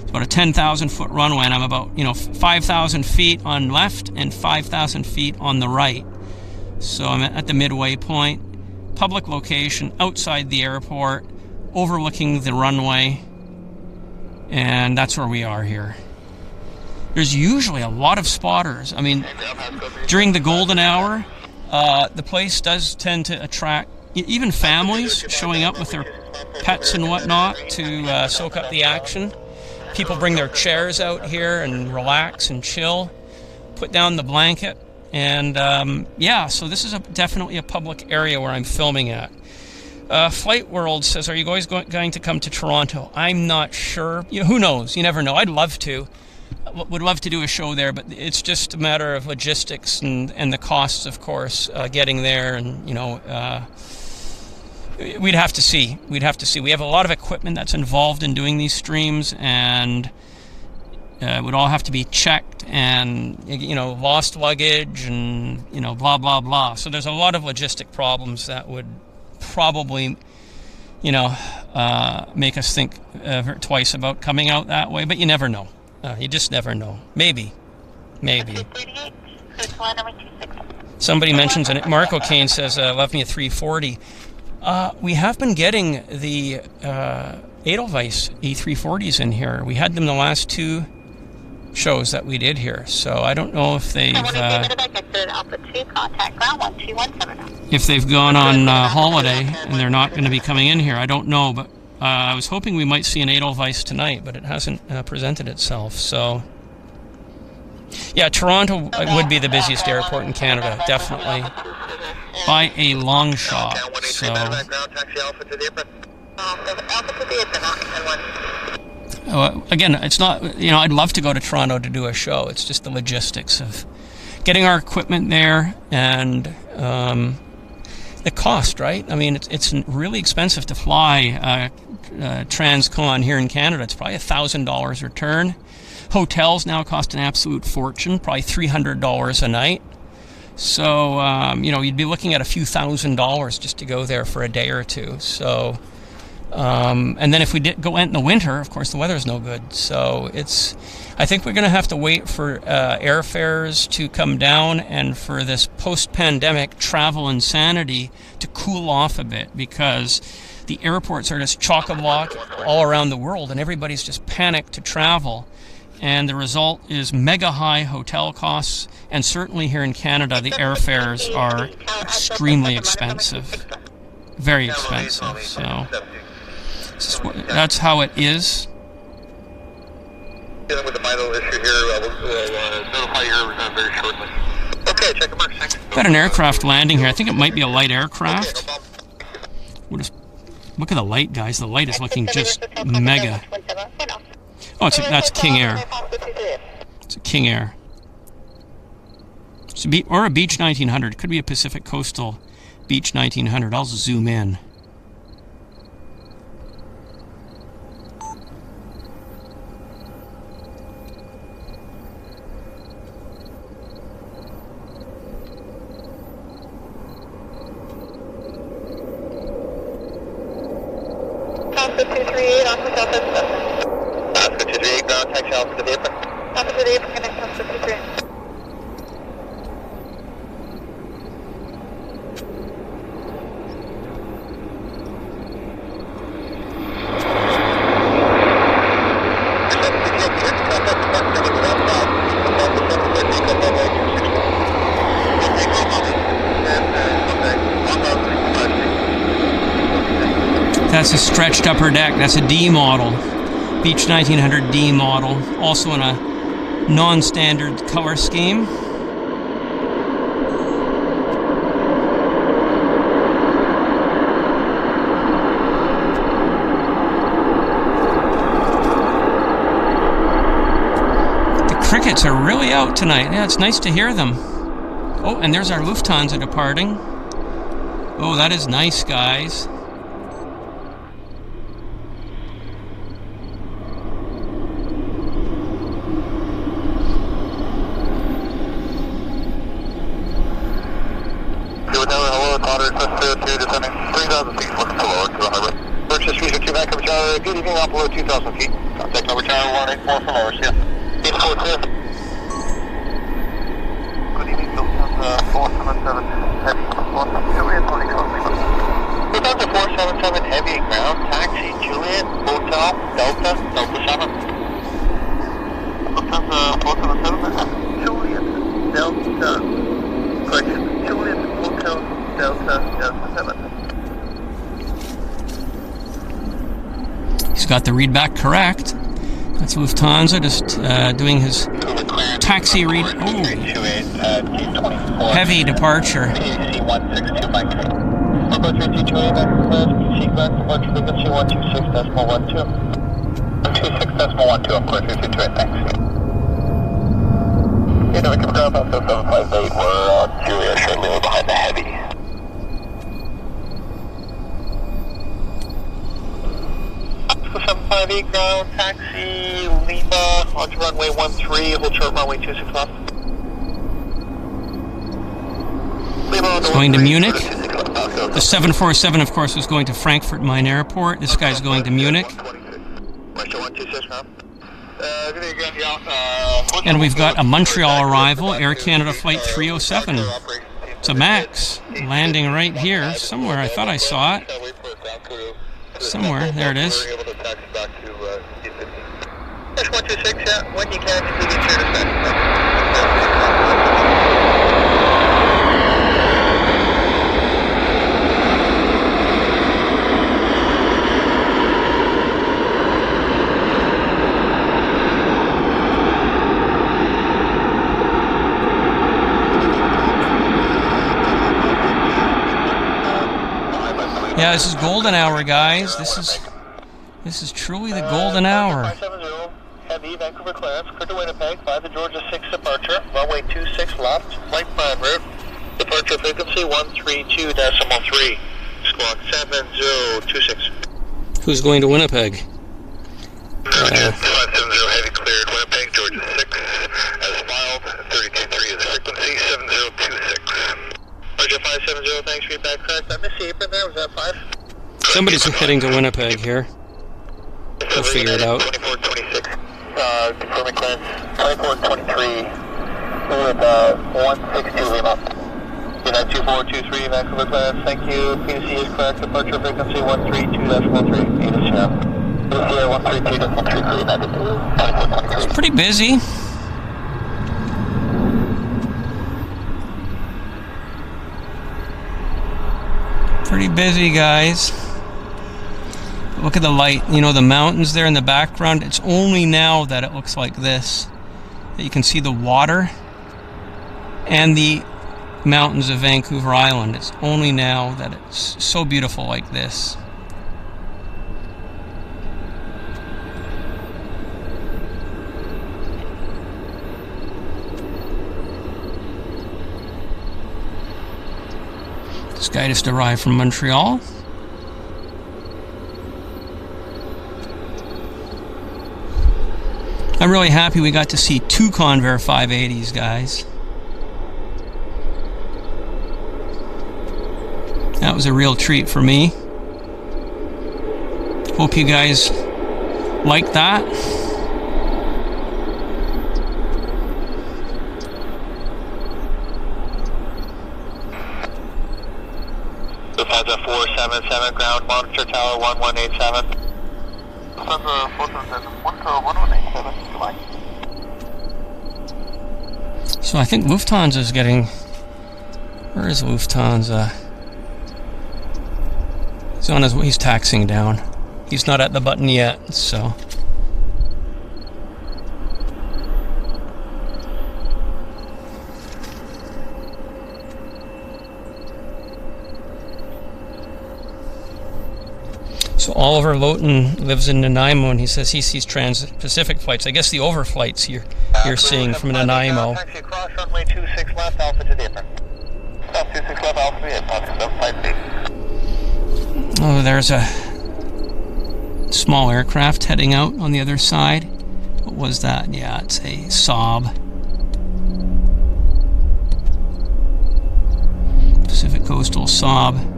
it's about a 10,000 foot runway, and I'm about 5,000 feet on left and 5,000 feet on the right. So I'm at the midway point. Public location outside the airport, overlooking the runway, and that's where we are here. There's usually a lot of spotters. I mean, during the golden hour, the place does tend to attract even families showing up with their pets and whatnot to soak up the action. People bring their chairs out here and relax and chill, put down the blanket. And yeah, so this is definitely a public area where I'm filming at. Flight World says, are you guys going to come to Toronto? I'm not sure. Who knows? You never know. I'd love to. Would love to do a show there, but it's just a matter of logistics and the costs, of course, getting there. And, we'd have to see. We have a lot of equipment that's involved in doing these streams, and it would all have to be checked, and lost luggage, and blah blah blah. So there's a lot of logistic problems that would probably make us think twice about coming out that way. But you never know. You just never know. Maybe. Somebody mentions, and Marco Kane says, left me a 340. We have been getting the Edelweiss A340s in here. We had them the last two shows that we did here, so I don't know if they've gone on holiday and they're not going to be coming in here. I don't know, but I was hoping we might see an Edelweiss tonight, but it hasn't presented itself. So yeah, Toronto would be the busiest airport in Canada, definitely, by a long shot. So again, it's not, I'd love to go to Toronto to do a show. It's just the logistics of getting our equipment there, and the cost, right? I mean, it's really expensive to fly transcon here in Canada. It's probably $1,000 return. Hotels now cost an absolute fortune, probably $300 a night. So, you'd be looking at a few $1,000s just to go there for a day or two. So, and then if we go in the winter, of course, the weather's no good. So I think we're going to have to wait for airfares to come down and for this post-pandemic travel insanity to cool off a bit, because the airports are just chock-a-block all around the world, and everybody's just panicked to travel. And the result is mega high hotel costs, and certainly here in Canada, the airfares are extremely expensive. Very expensive, so that's how it is. Dealing with the vital issue here, we'll notify you very shortly. Okay, check the mark. Thanks. Got an aircraft landing here. I think it might be a light aircraft. We'll just look at the light, guys. The light is looking just mega. Oh, that's King Air. It's a King Air. Or a Beach 1900. Could be a Pacific Coastal Beach 1900. I'll zoom in. Alpha 238 on for South End. Alpha 238, ground taxi Alpha to the apron. Alpha to the apron, connect Alpha 238. That's a stretched upper deck. That's a D model. Beach 1900 D model. Also in a non-standard color scheme. The crickets are really out tonight. Yeah, it's nice to hear them. Oh, and there's our Lufthansa departing. Oh, that is nice, guys. Good evening, up below 2,000 feet. Contact number channel 184 for Lowers, yeah. 842. Good evening, Lufthansa 477 Heavy. Juliet, 20 Lufthansa 477 Heavy, ground taxi, Juliet, Hotel, Delta, Delta 7. Lufthansa 477 Juliet, Delta, correction, Juliet, Hotel, Delta, Delta 7. He's got the read back correct. That's Lufthansa just doing his taxi read. Oh, heavy departure. Julia shortly behind the heavy. Ground taxi, Lima, onto runway 13, hold short runway 26 left. It's going to Munich. The 747, of course, was going to Frankfurt Main Airport. This guy's going to Munich. And we've got a Montreal arrival, Air Canada Flight 307. It's a MAX, landing right here somewhere. I thought I saw it. Somewhere, there it is. 126, yeah, when you can, you can turn us back. Yeah, this is golden hour, guys. This is truly the golden hour. 570, Heavy, Vancouver clearance, clear to Winnipeg, by the Georgia 6 departure, runway 26 left, flight plan route, departure frequency 132.3, squawk 7026. Who's going to Winnipeg? 570, Heavy cleared, Winnipeg, Georgia 6, as filed, 32.3 is the frequency, 7026. Roger 570, thanks, feedback correct. I missed the apron there, was that 5? Somebody's heading to Winnipeg here. We'll figure it out. 2426. Confirming clearance. 2423. With 162 Lima. 2423 Vancouver class, thank you. PNC is correct, departure frequency 132-13, ATC. 132-13, It's pretty busy. Pretty busy, guys. Look at the light, you know, the mountains there in the background. It's only now that it looks like this that you can see the water and the mountains of Vancouver Island. It's only now that it's so beautiful like this. This guy just arrived from Montreal. I'm really happy we got to see 2 Convair 580s, guys. That was a real treat for me. Hope you guys like that. Lufthansa 477, ground monitor tower 1187. Lufthansa 477, 1187, goodbye. So I think Lufthansa is getting... Where is Lufthansa? He's on his... He's taxiing down. He's not at the button yet, so... So Oliver Lowton lives in Nanaimo, and he says he sees Trans-Pacific flights. I guess the overflights you're seeing from Nanaimo. Taxi across runway 26 left, Alpha to the apron. South 26 left, Alpha to the apron. Oh, there's a small aircraft heading out on the other side. What was that? Yeah, it's a Saab. Pacific Coastal Saab.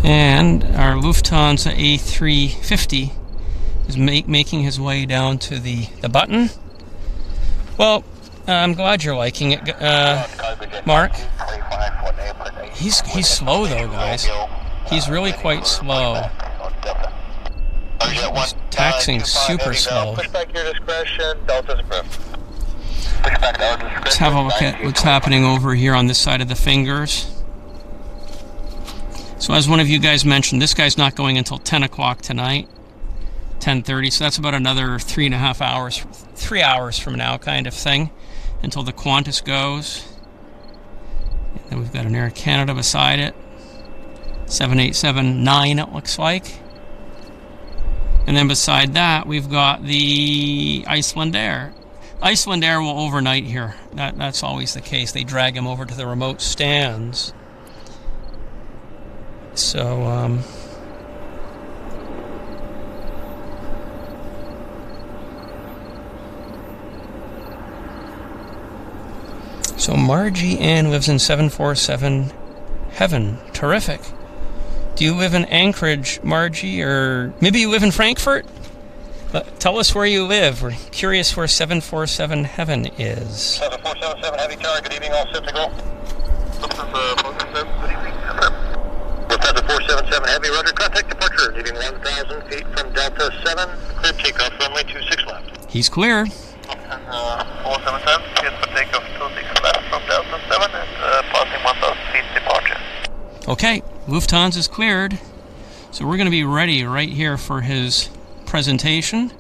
And our Lufthansa A340 is making his way down to the button. Well, I'm glad you're liking it, Mark. He's slow though, guys. He's really quite slow. He's taxiing super slow. Let's have a look at what's happening over here on this side of the fingers. So as one of you guys mentioned, this guy's not going until 10 o'clock tonight, 10:30, so that's about another 3.5 hours, 3 hours from now kind of thing, until the Qantas goes. And then we've got an Air Canada beside it, 787-9 it looks like. And then beside that, we've got the Icelandair. Icelandair will overnight here. That's always the case. They drag him over to the remote stands. So, so Margie Ann lives in 747 Heaven. Terrific. Do you live in Anchorage, Margie, or maybe you live in Frankfurt? Tell us where you live. We're curious where 747 Heaven is. 7477 Heavy Tower, good evening, all set to go. Lufthansa 477, good evening. Lufthansa 477 Heavy, roger, contact departure, leaving 1,000 feet from Delta 7, clear takeoff, runway 26 left. He's clear. Lufthansa 477, cleared for takeoff 26 left from Delta 7 and passing 1,000 feet departure. Okay, Lufthansa's cleared. So we're going to be ready right here for his presentation.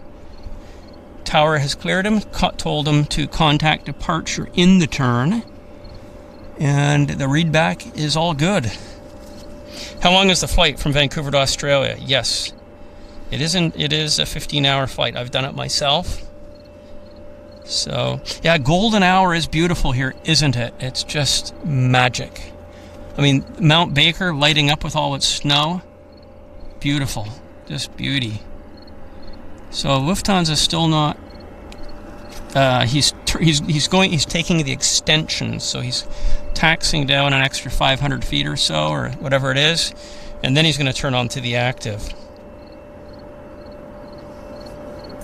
Tower has cleared him, told him to contact departure in the turn, and the readback is all good. How long is the flight from Vancouver to Australia? Yes, it is a 15-hour flight. I've done it myself. So yeah, golden hour is beautiful here, isn't it? It's just magic. I mean, Mount Baker lighting up with all its snow, beautiful, just beauty. So Lufthansa's still not. He's taking the extension, so he's taxiing down an extra 500 feet or so, or whatever it is, and then he's going to turn on to the active.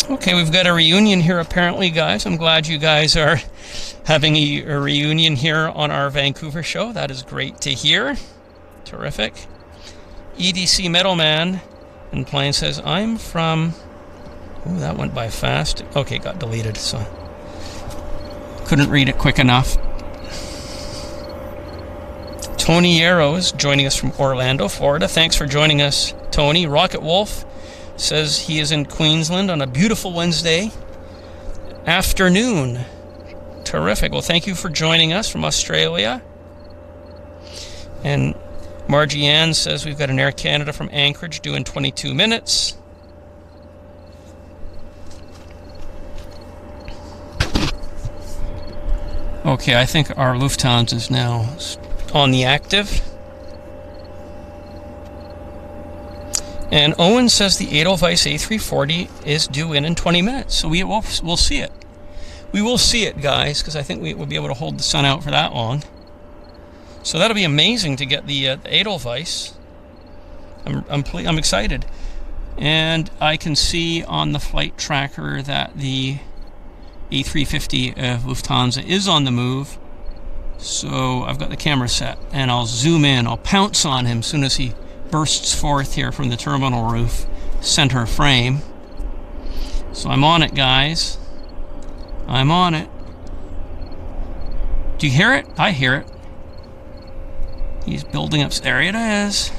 Okay, we've got a reunion here apparently, guys. I'm glad you guys are having a reunion here on our Vancouver show. That is great to hear. Terrific. EDC Metalman in plane says, I'm from... Oh, that went by fast. Okay, got deleted, so couldn't read it quick enough. Tony Yarrows joining us from Orlando, Florida. Thanks for joining us, Tony. Rocket Wolf says he is in Queensland on a beautiful Wednesday afternoon. Terrific. Well, thank you for joining us from Australia. And Margie Ann says we've got an Air Canada from Anchorage due in 22 minutes. Okay, I think our Lufthansa is now on the active. And Owen says the Edelweiss A340 is due in 20 minutes. So we'll see it. We will see it, guys, because I think we'll be able to hold the sun out for that long. So that'll be amazing to get the Edelweiss. I'm excited. And I can see on the flight tracker that the A350 Lufthansa is on the move. So I've got the camera set, and I'll zoom in. I'll pounce on him as soon as he bursts forth here from the terminal roof, center frame. So I'm on it, guys. I'm on it. Do you hear it? I hear it. He's building up. There it is.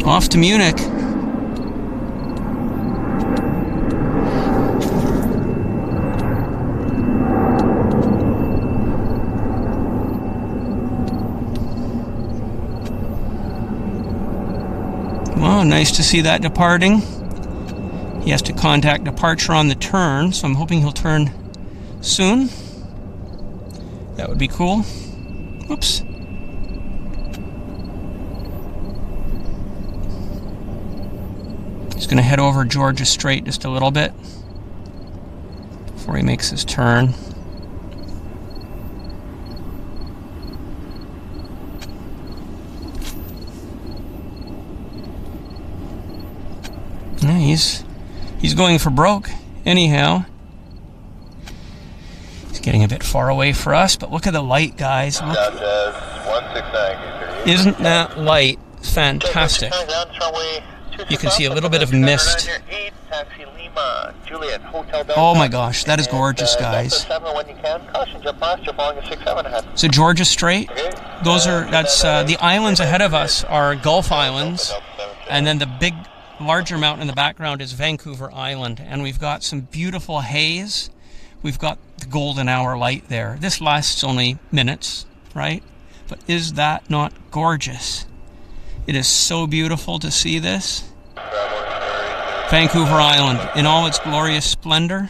Off to Munich. Well, nice to see that departing. He has to contact departure on the turn, so I'm hoping he'll turn soon. That would be cool. Whoops. He's going to head over Georgia Strait just a little bit before he makes his turn. Yeah, he's going for broke anyhow. He's getting a bit far away for us, but look at the light, guys. Look. Isn't that light fantastic? You can see a little bit of mist. Oh my gosh, that is gorgeous, guys. So Georgia Strait, that's the islands ahead of us are Gulf Islands, and then the big, larger mountain in the background is Vancouver Island, and we've got some beautiful haze. We've got the golden hour light there. This lasts only minutes, right? But is that not gorgeous? It is so beautiful to see this. Vancouver Island in all its glorious splendor.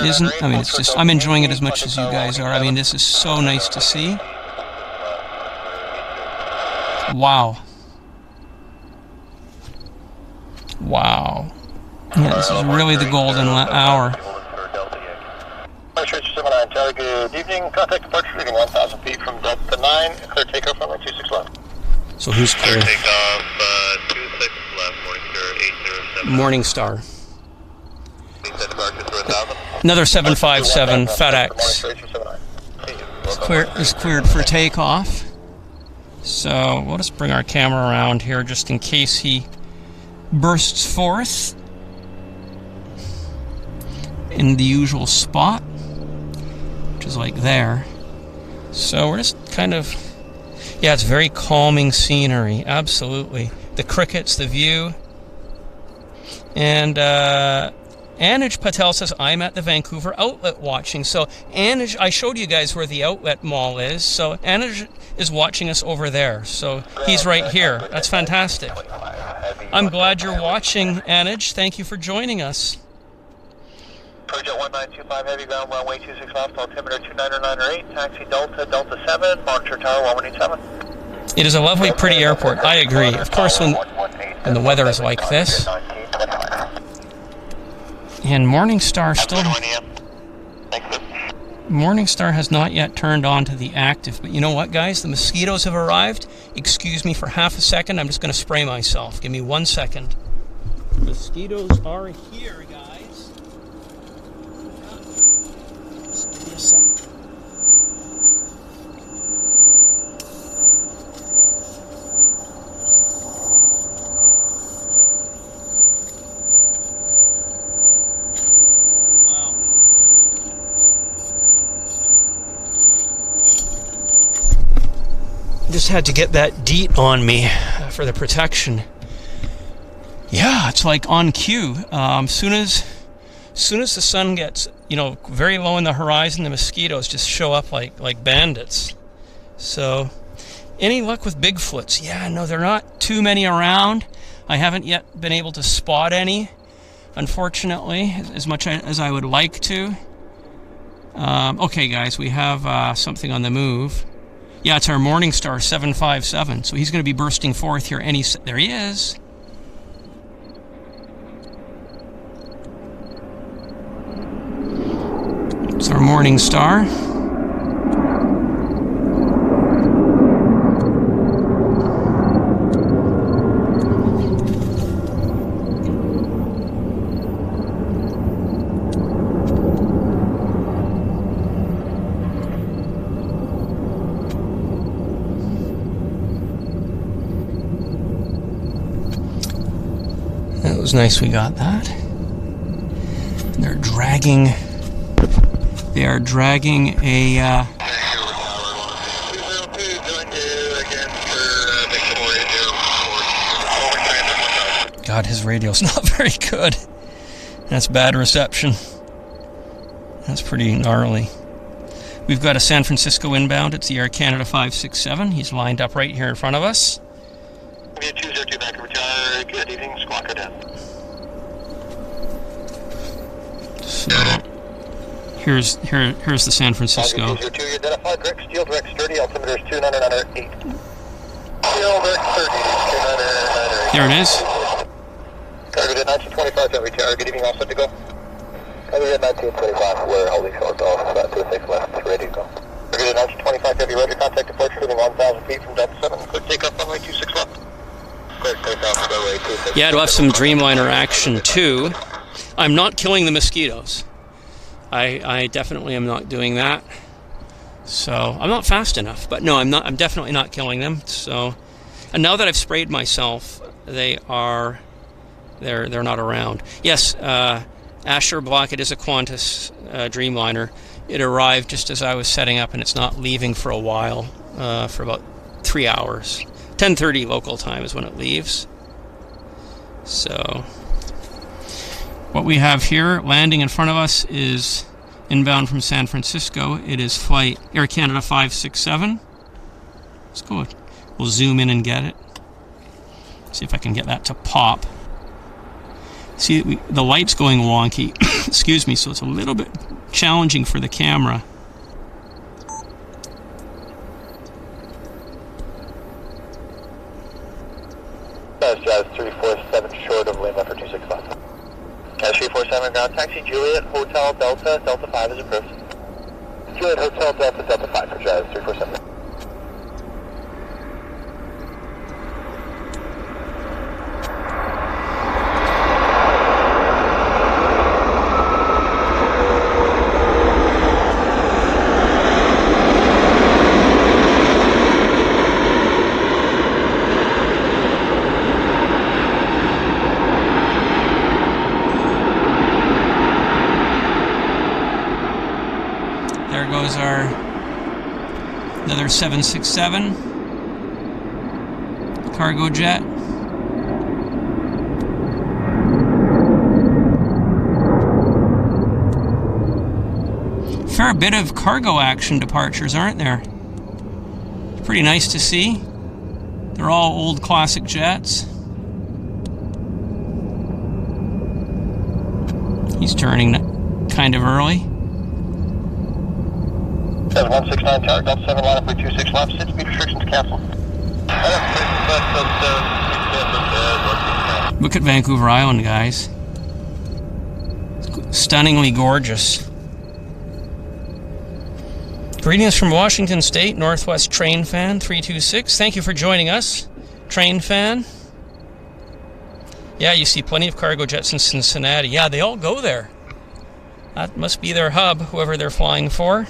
Isn't, I mean, it's just, I'm enjoying it as much as you guys are. I mean, this is so nice to see. Wow. Wow. Yeah, this is really the golden hour. Good evening. Contact departure reading 1,000 feet from Delta 9. Clear takeoff runway 26 left. So who's clear? Clear takeoff 26 left. Morningstar. Morningstar. Another 757 FedEx is cleared for takeoff. So we'll just bring our camera around here just in case he bursts forth in the usual spot, which is like there. So we're just kind of, yeah, it's very calming scenery, absolutely. The crickets, the view. And Anuj Patel says, I'm at the Vancouver outlet watching. So Anuj, I showed you guys where the outlet mall is. So Anuj is watching us over there. So he's right here. That's fantastic. I'm glad you're watching, Anuj. Thank you for joining us. Cargojet 1925 heavy ground runway 26 left, altimeter 2998, taxi Delta 7, monitor tower 1187. It is a lovely, pretty airport. I agree. Of course, when the weather is like this. And Morningstar still. Morningstar has not yet turned on to the active, but you know what, guys? The mosquitoes have arrived. Excuse me for half a second. I'm just going to spray myself. Give me 1 second. Mosquitoes are here, guys. Just give me a sec. Just had to get that DEET on me for the protection. Yeah, it's like on cue. Soon as the sun gets, very low in the horizon, the mosquitoes just show up like bandits. So, any luck with Bigfoots? Yeah, no, there are not too many around. I haven't yet been able to spot any, unfortunately, as much as I would like to. Okay, guys, we have something on the move. Yeah, it's our Morningstar 757. So he's going to be bursting forth here there he is. It's our Morningstar. It was nice we got that. They are dragging a God, his radio's not very good. That's bad reception. That's pretty gnarly. We've got a San Francisco inbound. It's the Air Canada 567. He's lined up right here in front of us. 202 Vancouver Tower, good evening, squawker down. So, here's the San Francisco. 202, you identified direct steel, direct sturdy, altimeter is 299.8. Steel, direct sturdy, 299.8. There it is. Cargojet 1925, Tenby Tower, good evening, all set to go. Cargojet 1925, we're holding short off, to the 6 left, ready to go. Cargojet 1925, Tenby, roger, contact departure, within 1,000 feet from Delta 7, quick takeoff runway 26 left. Yeah, to have some Dreamliner action too. I'm not killing the mosquitoes. I definitely am not doing that. So I'm not fast enough, but no, I'm definitely not killing them. So, and now that I've sprayed myself, they're not around. Yes, Asher Block. It is a Qantas Dreamliner. It arrived just as I was setting up, and it's not leaving for a while, for about 3 hours. 10:30 local time is when it leaves. So, what we have here landing in front of us is inbound from San Francisco. It is flight Air Canada 567. Let's go. We'll zoom in and get it. See if I can get that to pop. See, the light's going wonky. Excuse me, so it's a little bit challenging for the camera. Jazz 347 short of Lima for 26 left. Jazz 347 ground taxi Juliet Hotel Delta 5 is approved. Juliet Hotel Delta 5 for Jazz 347. Another 767 Cargojet. Fair bit of cargo action departures, aren't there? It's pretty nice to see. They're all old classic jets. He's turning kind of early. 169 tower, Delta 7 line up with 26 left, 6 speed restrictions canceled. Look at Vancouver Island, guys. It's stunningly gorgeous. Greetings from Washington State, Northwest Train Fan 326. Thank you for joining us, Train Fan. Yeah, you see plenty of cargo jets in Cincinnati. Yeah, they all go there. That must be their hub, whoever they're flying for.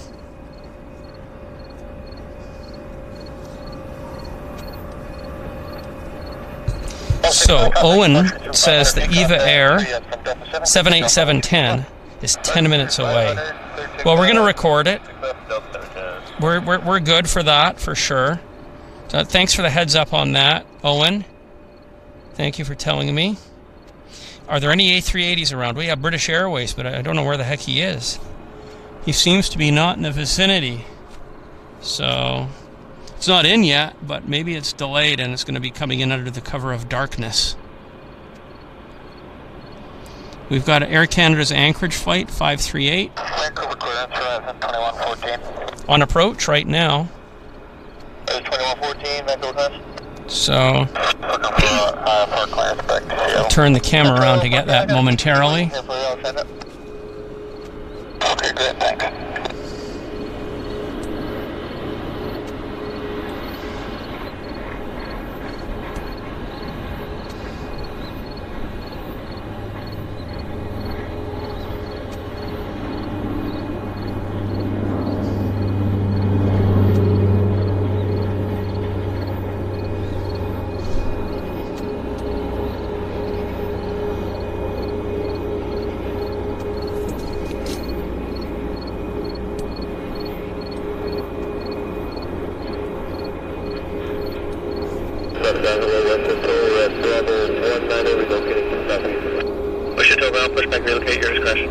So, Owen says that EVA Air 78710 is 10 minutes away. Well, we're going to record it. We're good for that, for sure. So thanks for the heads up on that, Owen. Thank you for telling me. Are there any A380s around? We have British Airways, but I don't know where the heck he is. He seems to be not in the vicinity. So, it's not in yet, but maybe it's delayed and it's going to be coming in under the cover of darkness. We've got Air Canada's Anchorage flight 538 Vancouver clearance, Horizon 2114. on approach right now. 2114, Vancouver clearance. So, Looking for clearance back to Seattle. I'll turn the camera around to get that momentarily. Okay, good, thanks. Push it over, I'll push back, relocate your discretion.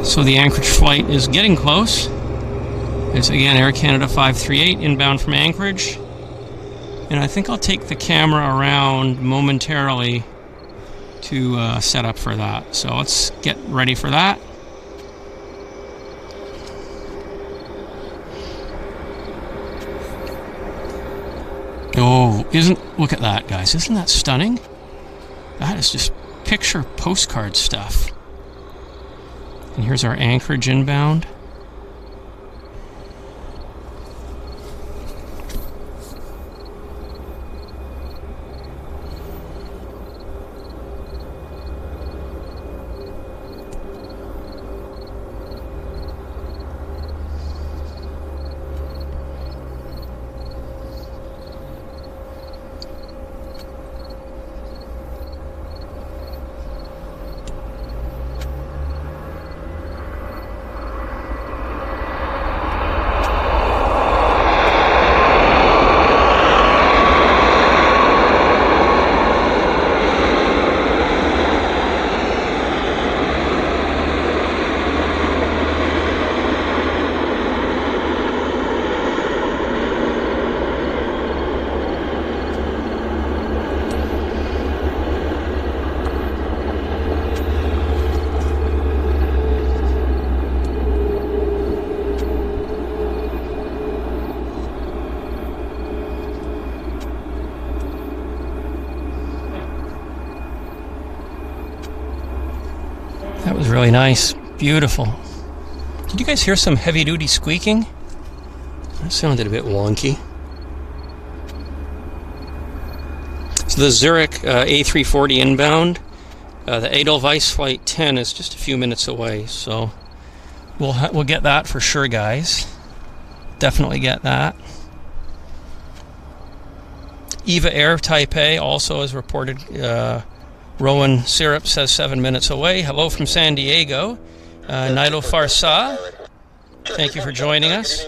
So the Anchorage flight is getting close. It's again Air Canada 538 inbound from Anchorage. And I think I'll take the camera around momentarily to set up for that. So let's get ready for that. Oh, look at that, guys. Isn't that stunning? That is just picture postcard stuff. And here's our Anchorage inbound. That was really nice. Beautiful. Did you guys hear some heavy-duty squeaking? That sounded a bit wonky. So the Zurich A340 inbound, the Edelweiss Flight 10 is just a few minutes away, so we'll get that for sure, guys. Definitely get that. EVA Air Taipei also is reported. Rowan Syrup says 7 minutes away. Hello from San Diego. Nailo Farsa, thank you for joining us.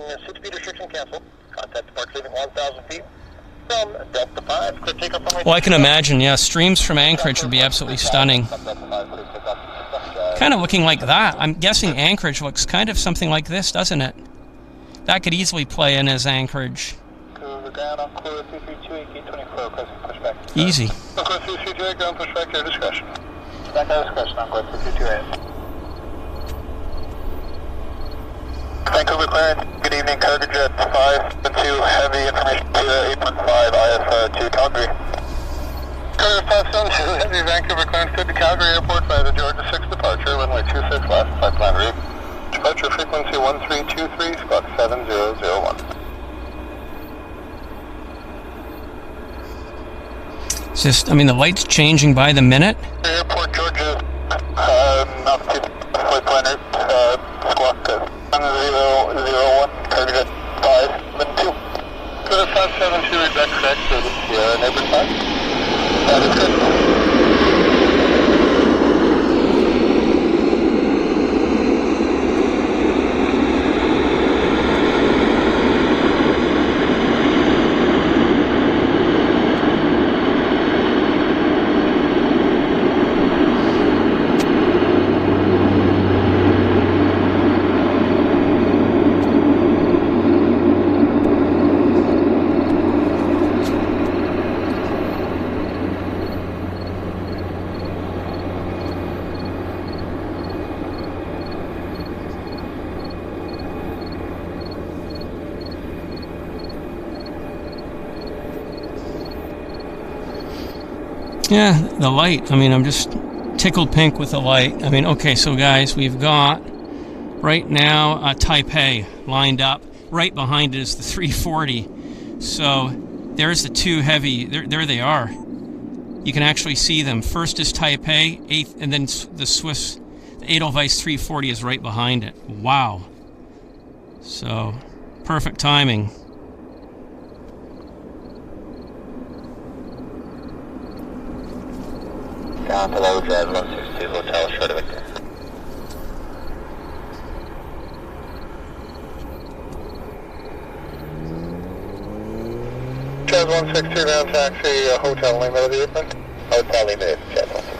Well, I can imagine, yeah, streams from Anchorage would be absolutely stunning. Kind of looking like that. I'm guessing Anchorage looks kind of something like this, doesn't it? That could easily play in as Anchorage. Easy. Vancouver clearance. Good evening, Cargojet 572 heavy information to 815 IS2 Calgary. Carrier 572, Heavy Vancouver clearance good to Calgary Airport via the Georgia 6 departure, runway 26 left, flight plan route. Departure frequency 1323, squawk 7001. It's just, I mean, the light's changing by the minute. Airport, Georgia, altitude, flight plan route, squawk 7001, Cargojet 572. Go to 572, is that correct? So this is the neighbor side? That is good. Yeah, the light. I mean, I'm just tickled pink with the light. I mean, okay, so guys, we've got right now Taipei lined up. Right behind it is the 340. So there's the two heavy. There they are. You can actually see them. First is Taipei, and then the Swiss, the Edelweiss 340 is right behind it. Wow. So perfect timing. Down to low drive 162 Hotel, short of Victor. Drive 162 down taxi, hotel name of the airplane? Hotel name is Jet 162.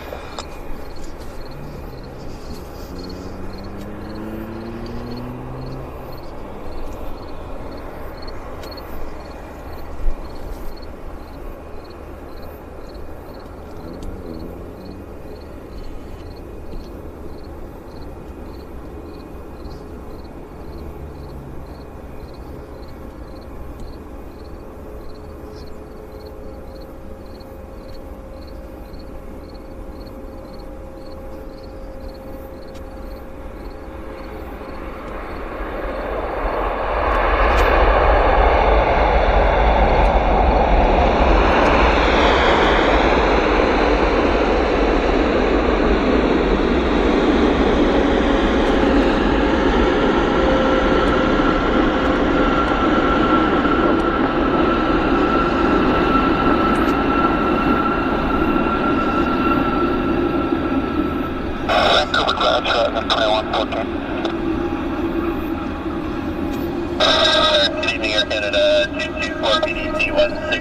Good evening, Air Canada 224 PDC 162.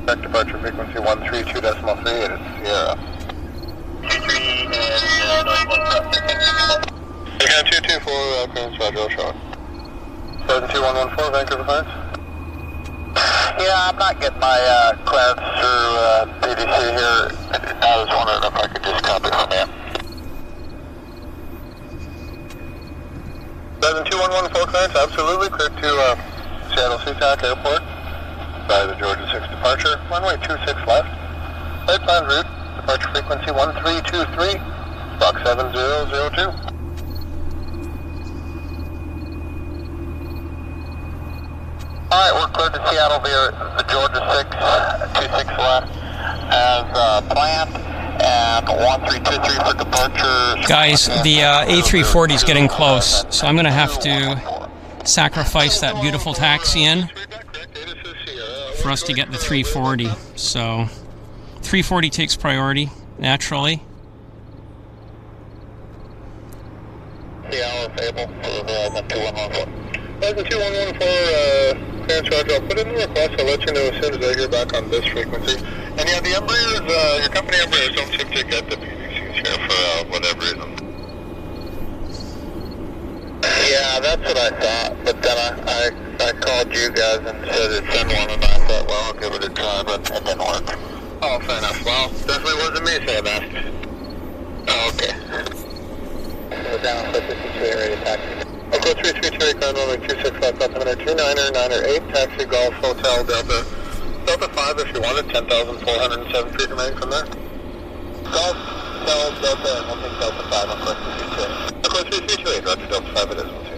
Direct departure frequency 132.3, it is Sierra. 23 and noise 1 cross. Again, 224, clearance Roger, show. 72114, Vancouver Heights. Yeah, I'm not getting my clearance through PDC here. I was wondering if I could just copy from you. 72114 clearance, absolutely. Clear to Seattle SeaTac Airport by the Georgia 6 departure. Runway 26 left. Flight plan route, departure frequency 1323, Box 7002. Alright, we're cleared to Seattle via the Georgia 6, 26 left as planned, and 1323 for departure. Guys, the A340 is getting close, so I'm going to have to sacrifice that beautiful taxi in for us to get the 340. So 340 takes priority, naturally. Seattle available for the 2114. 2114, clearance Roger, I'll put in the request, I'll let you know as soon as I hear back on this frequency. And yeah, the Embraers, your company Embraers don't seem to get the PDCs here for whatever reason. Yeah, that's what I thought, but then I called you guys and said it'd send one, and I thought, well, I'll give it a try, but it didn't work. Oh, fair enough. Well, definitely wasn't me, so I asked. Oh, okay. So down for 52 ready to taxi. Okay. Code 332, ground runway 26 left, altimeter 29er 8, taxi Golf Hotel Delta 5 if you wanted, 10,407 feet remaining from there. Golf Hotel Delta, and we'll take Delta 5 on course 332. Course 332, roger, Delta 5 it is, we'll see you.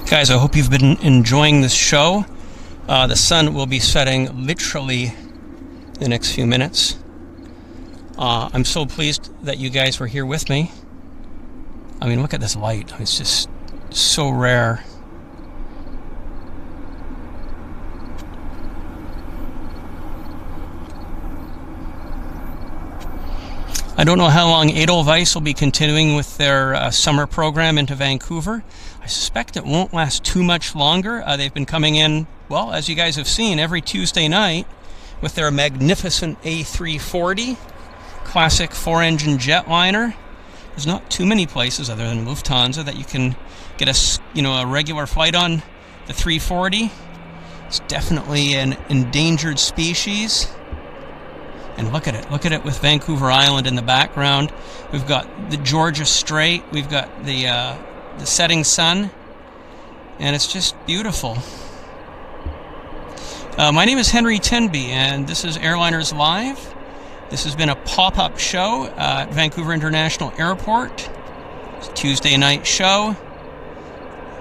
Guys, I hope you've been enjoying this show. The sun will be setting literally the next few minutes. I'm so pleased that you guys were here with me. I mean, look at this light. It's just so rare. I don't know how long Edelweiss will be continuing with their summer program into Vancouver. I suspect it won't last too much longer. They've been coming in, well, as you guys have seen, every Tuesday night with their magnificent A340, classic 4-engine jetliner. There's not too many places other than Lufthansa that you can get a regular flight on the 340. It's definitely an endangered species. And look at it with Vancouver Island in the background. We've got the Georgia Strait, we've got the setting sun, and it's just beautiful. My name is Henry Tenby, and this is Airliners Live. This has been a pop-up show at Vancouver International Airport. It's a Tuesday night show,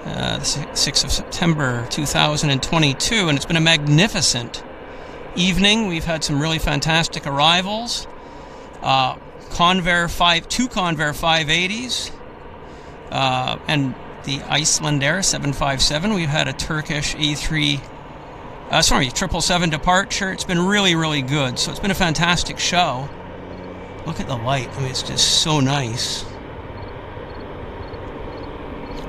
the 6th of September 2022, and it's been a magnificent evening. We've had some really fantastic arrivals. Two Convair 580s, and the Iceland Air 757. We've had a Turkish A3, 777 departure. It's been really, really good. So it's been a fantastic show. Look at the light. I mean, it's just so nice.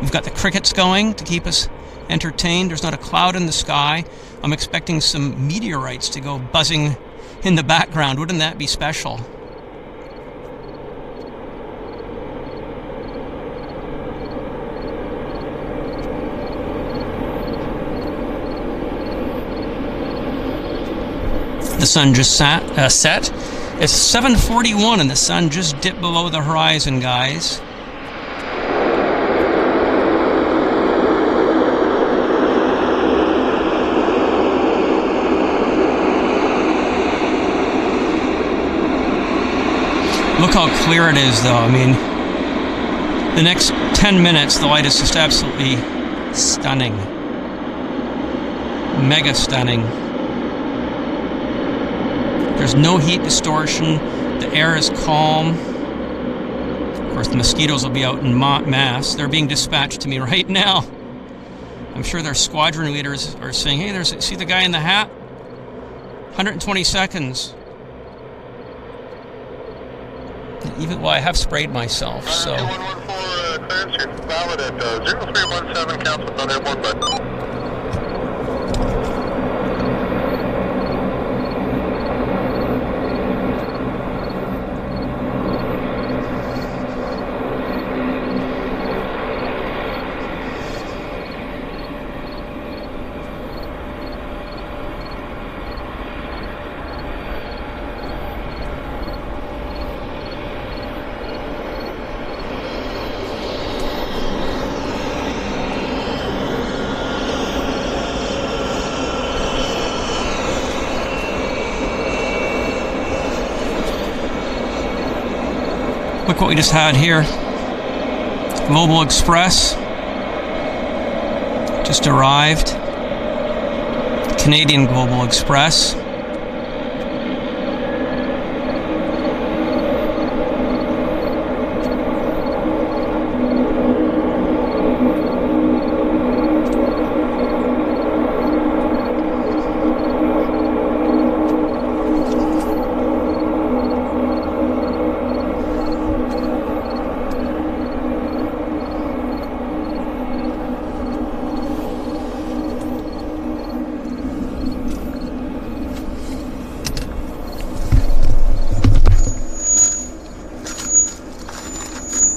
We've got the crickets going to keep us entertained. There's not a cloud in the sky. I'm expecting some meteorites to go buzzing in the background. Wouldn't that be special? The sun just set. It's 7:41 and the sun just dipped below the horizon, guys. Look how clear it is, though. I mean, the next 10 minutes, the light is just absolutely stunning. Mega stunning. There's no heat distortion. The air is calm. Of course, the mosquitoes will be out in mass. They're being dispatched to me right now. I'm sure their squadron leaders are saying, hey, see the guy in the hat? 120 seconds. Even, well, I have sprayed myself, so. 2114 clearance, you're valid at 0317, cancel on airborne button. Look what we just had here. Global Express just arrived. Canadian Global Express.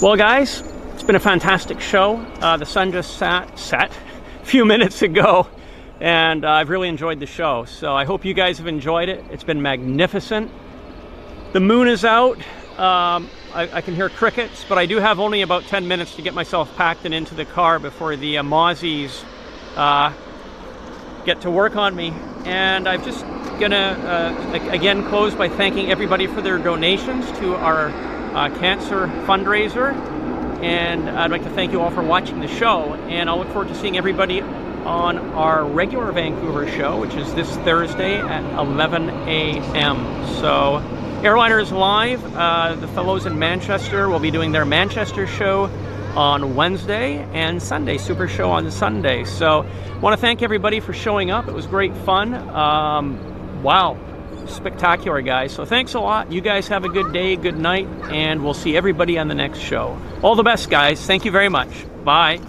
Well, guys, it's been a fantastic show. The sun just set a few minutes ago, and I've really enjoyed the show. So I hope you guys have enjoyed it. It's been magnificent. The moon is out. I can hear crickets, but I do have only about 10 minutes to get myself packed and into the car before the Mozzies get to work on me. And I'm just gonna again close by thanking everybody for their donations to our cancer fundraiser, and I'd like to thank you all for watching the show, and I'll look forward to seeing everybody on our regular Vancouver show, which is this Thursday at 11 a.m. So Airliners Live, the fellows in Manchester will be doing their Manchester show on Wednesday, and Sunday, Super Show on Sunday. So I want to thank everybody for showing up. It was great fun. Wow. Spectacular, guys. So thanks a lot. You guys have a good day, good night, and we'll see everybody on the next show. All the best, guys. Thank you very much. Bye.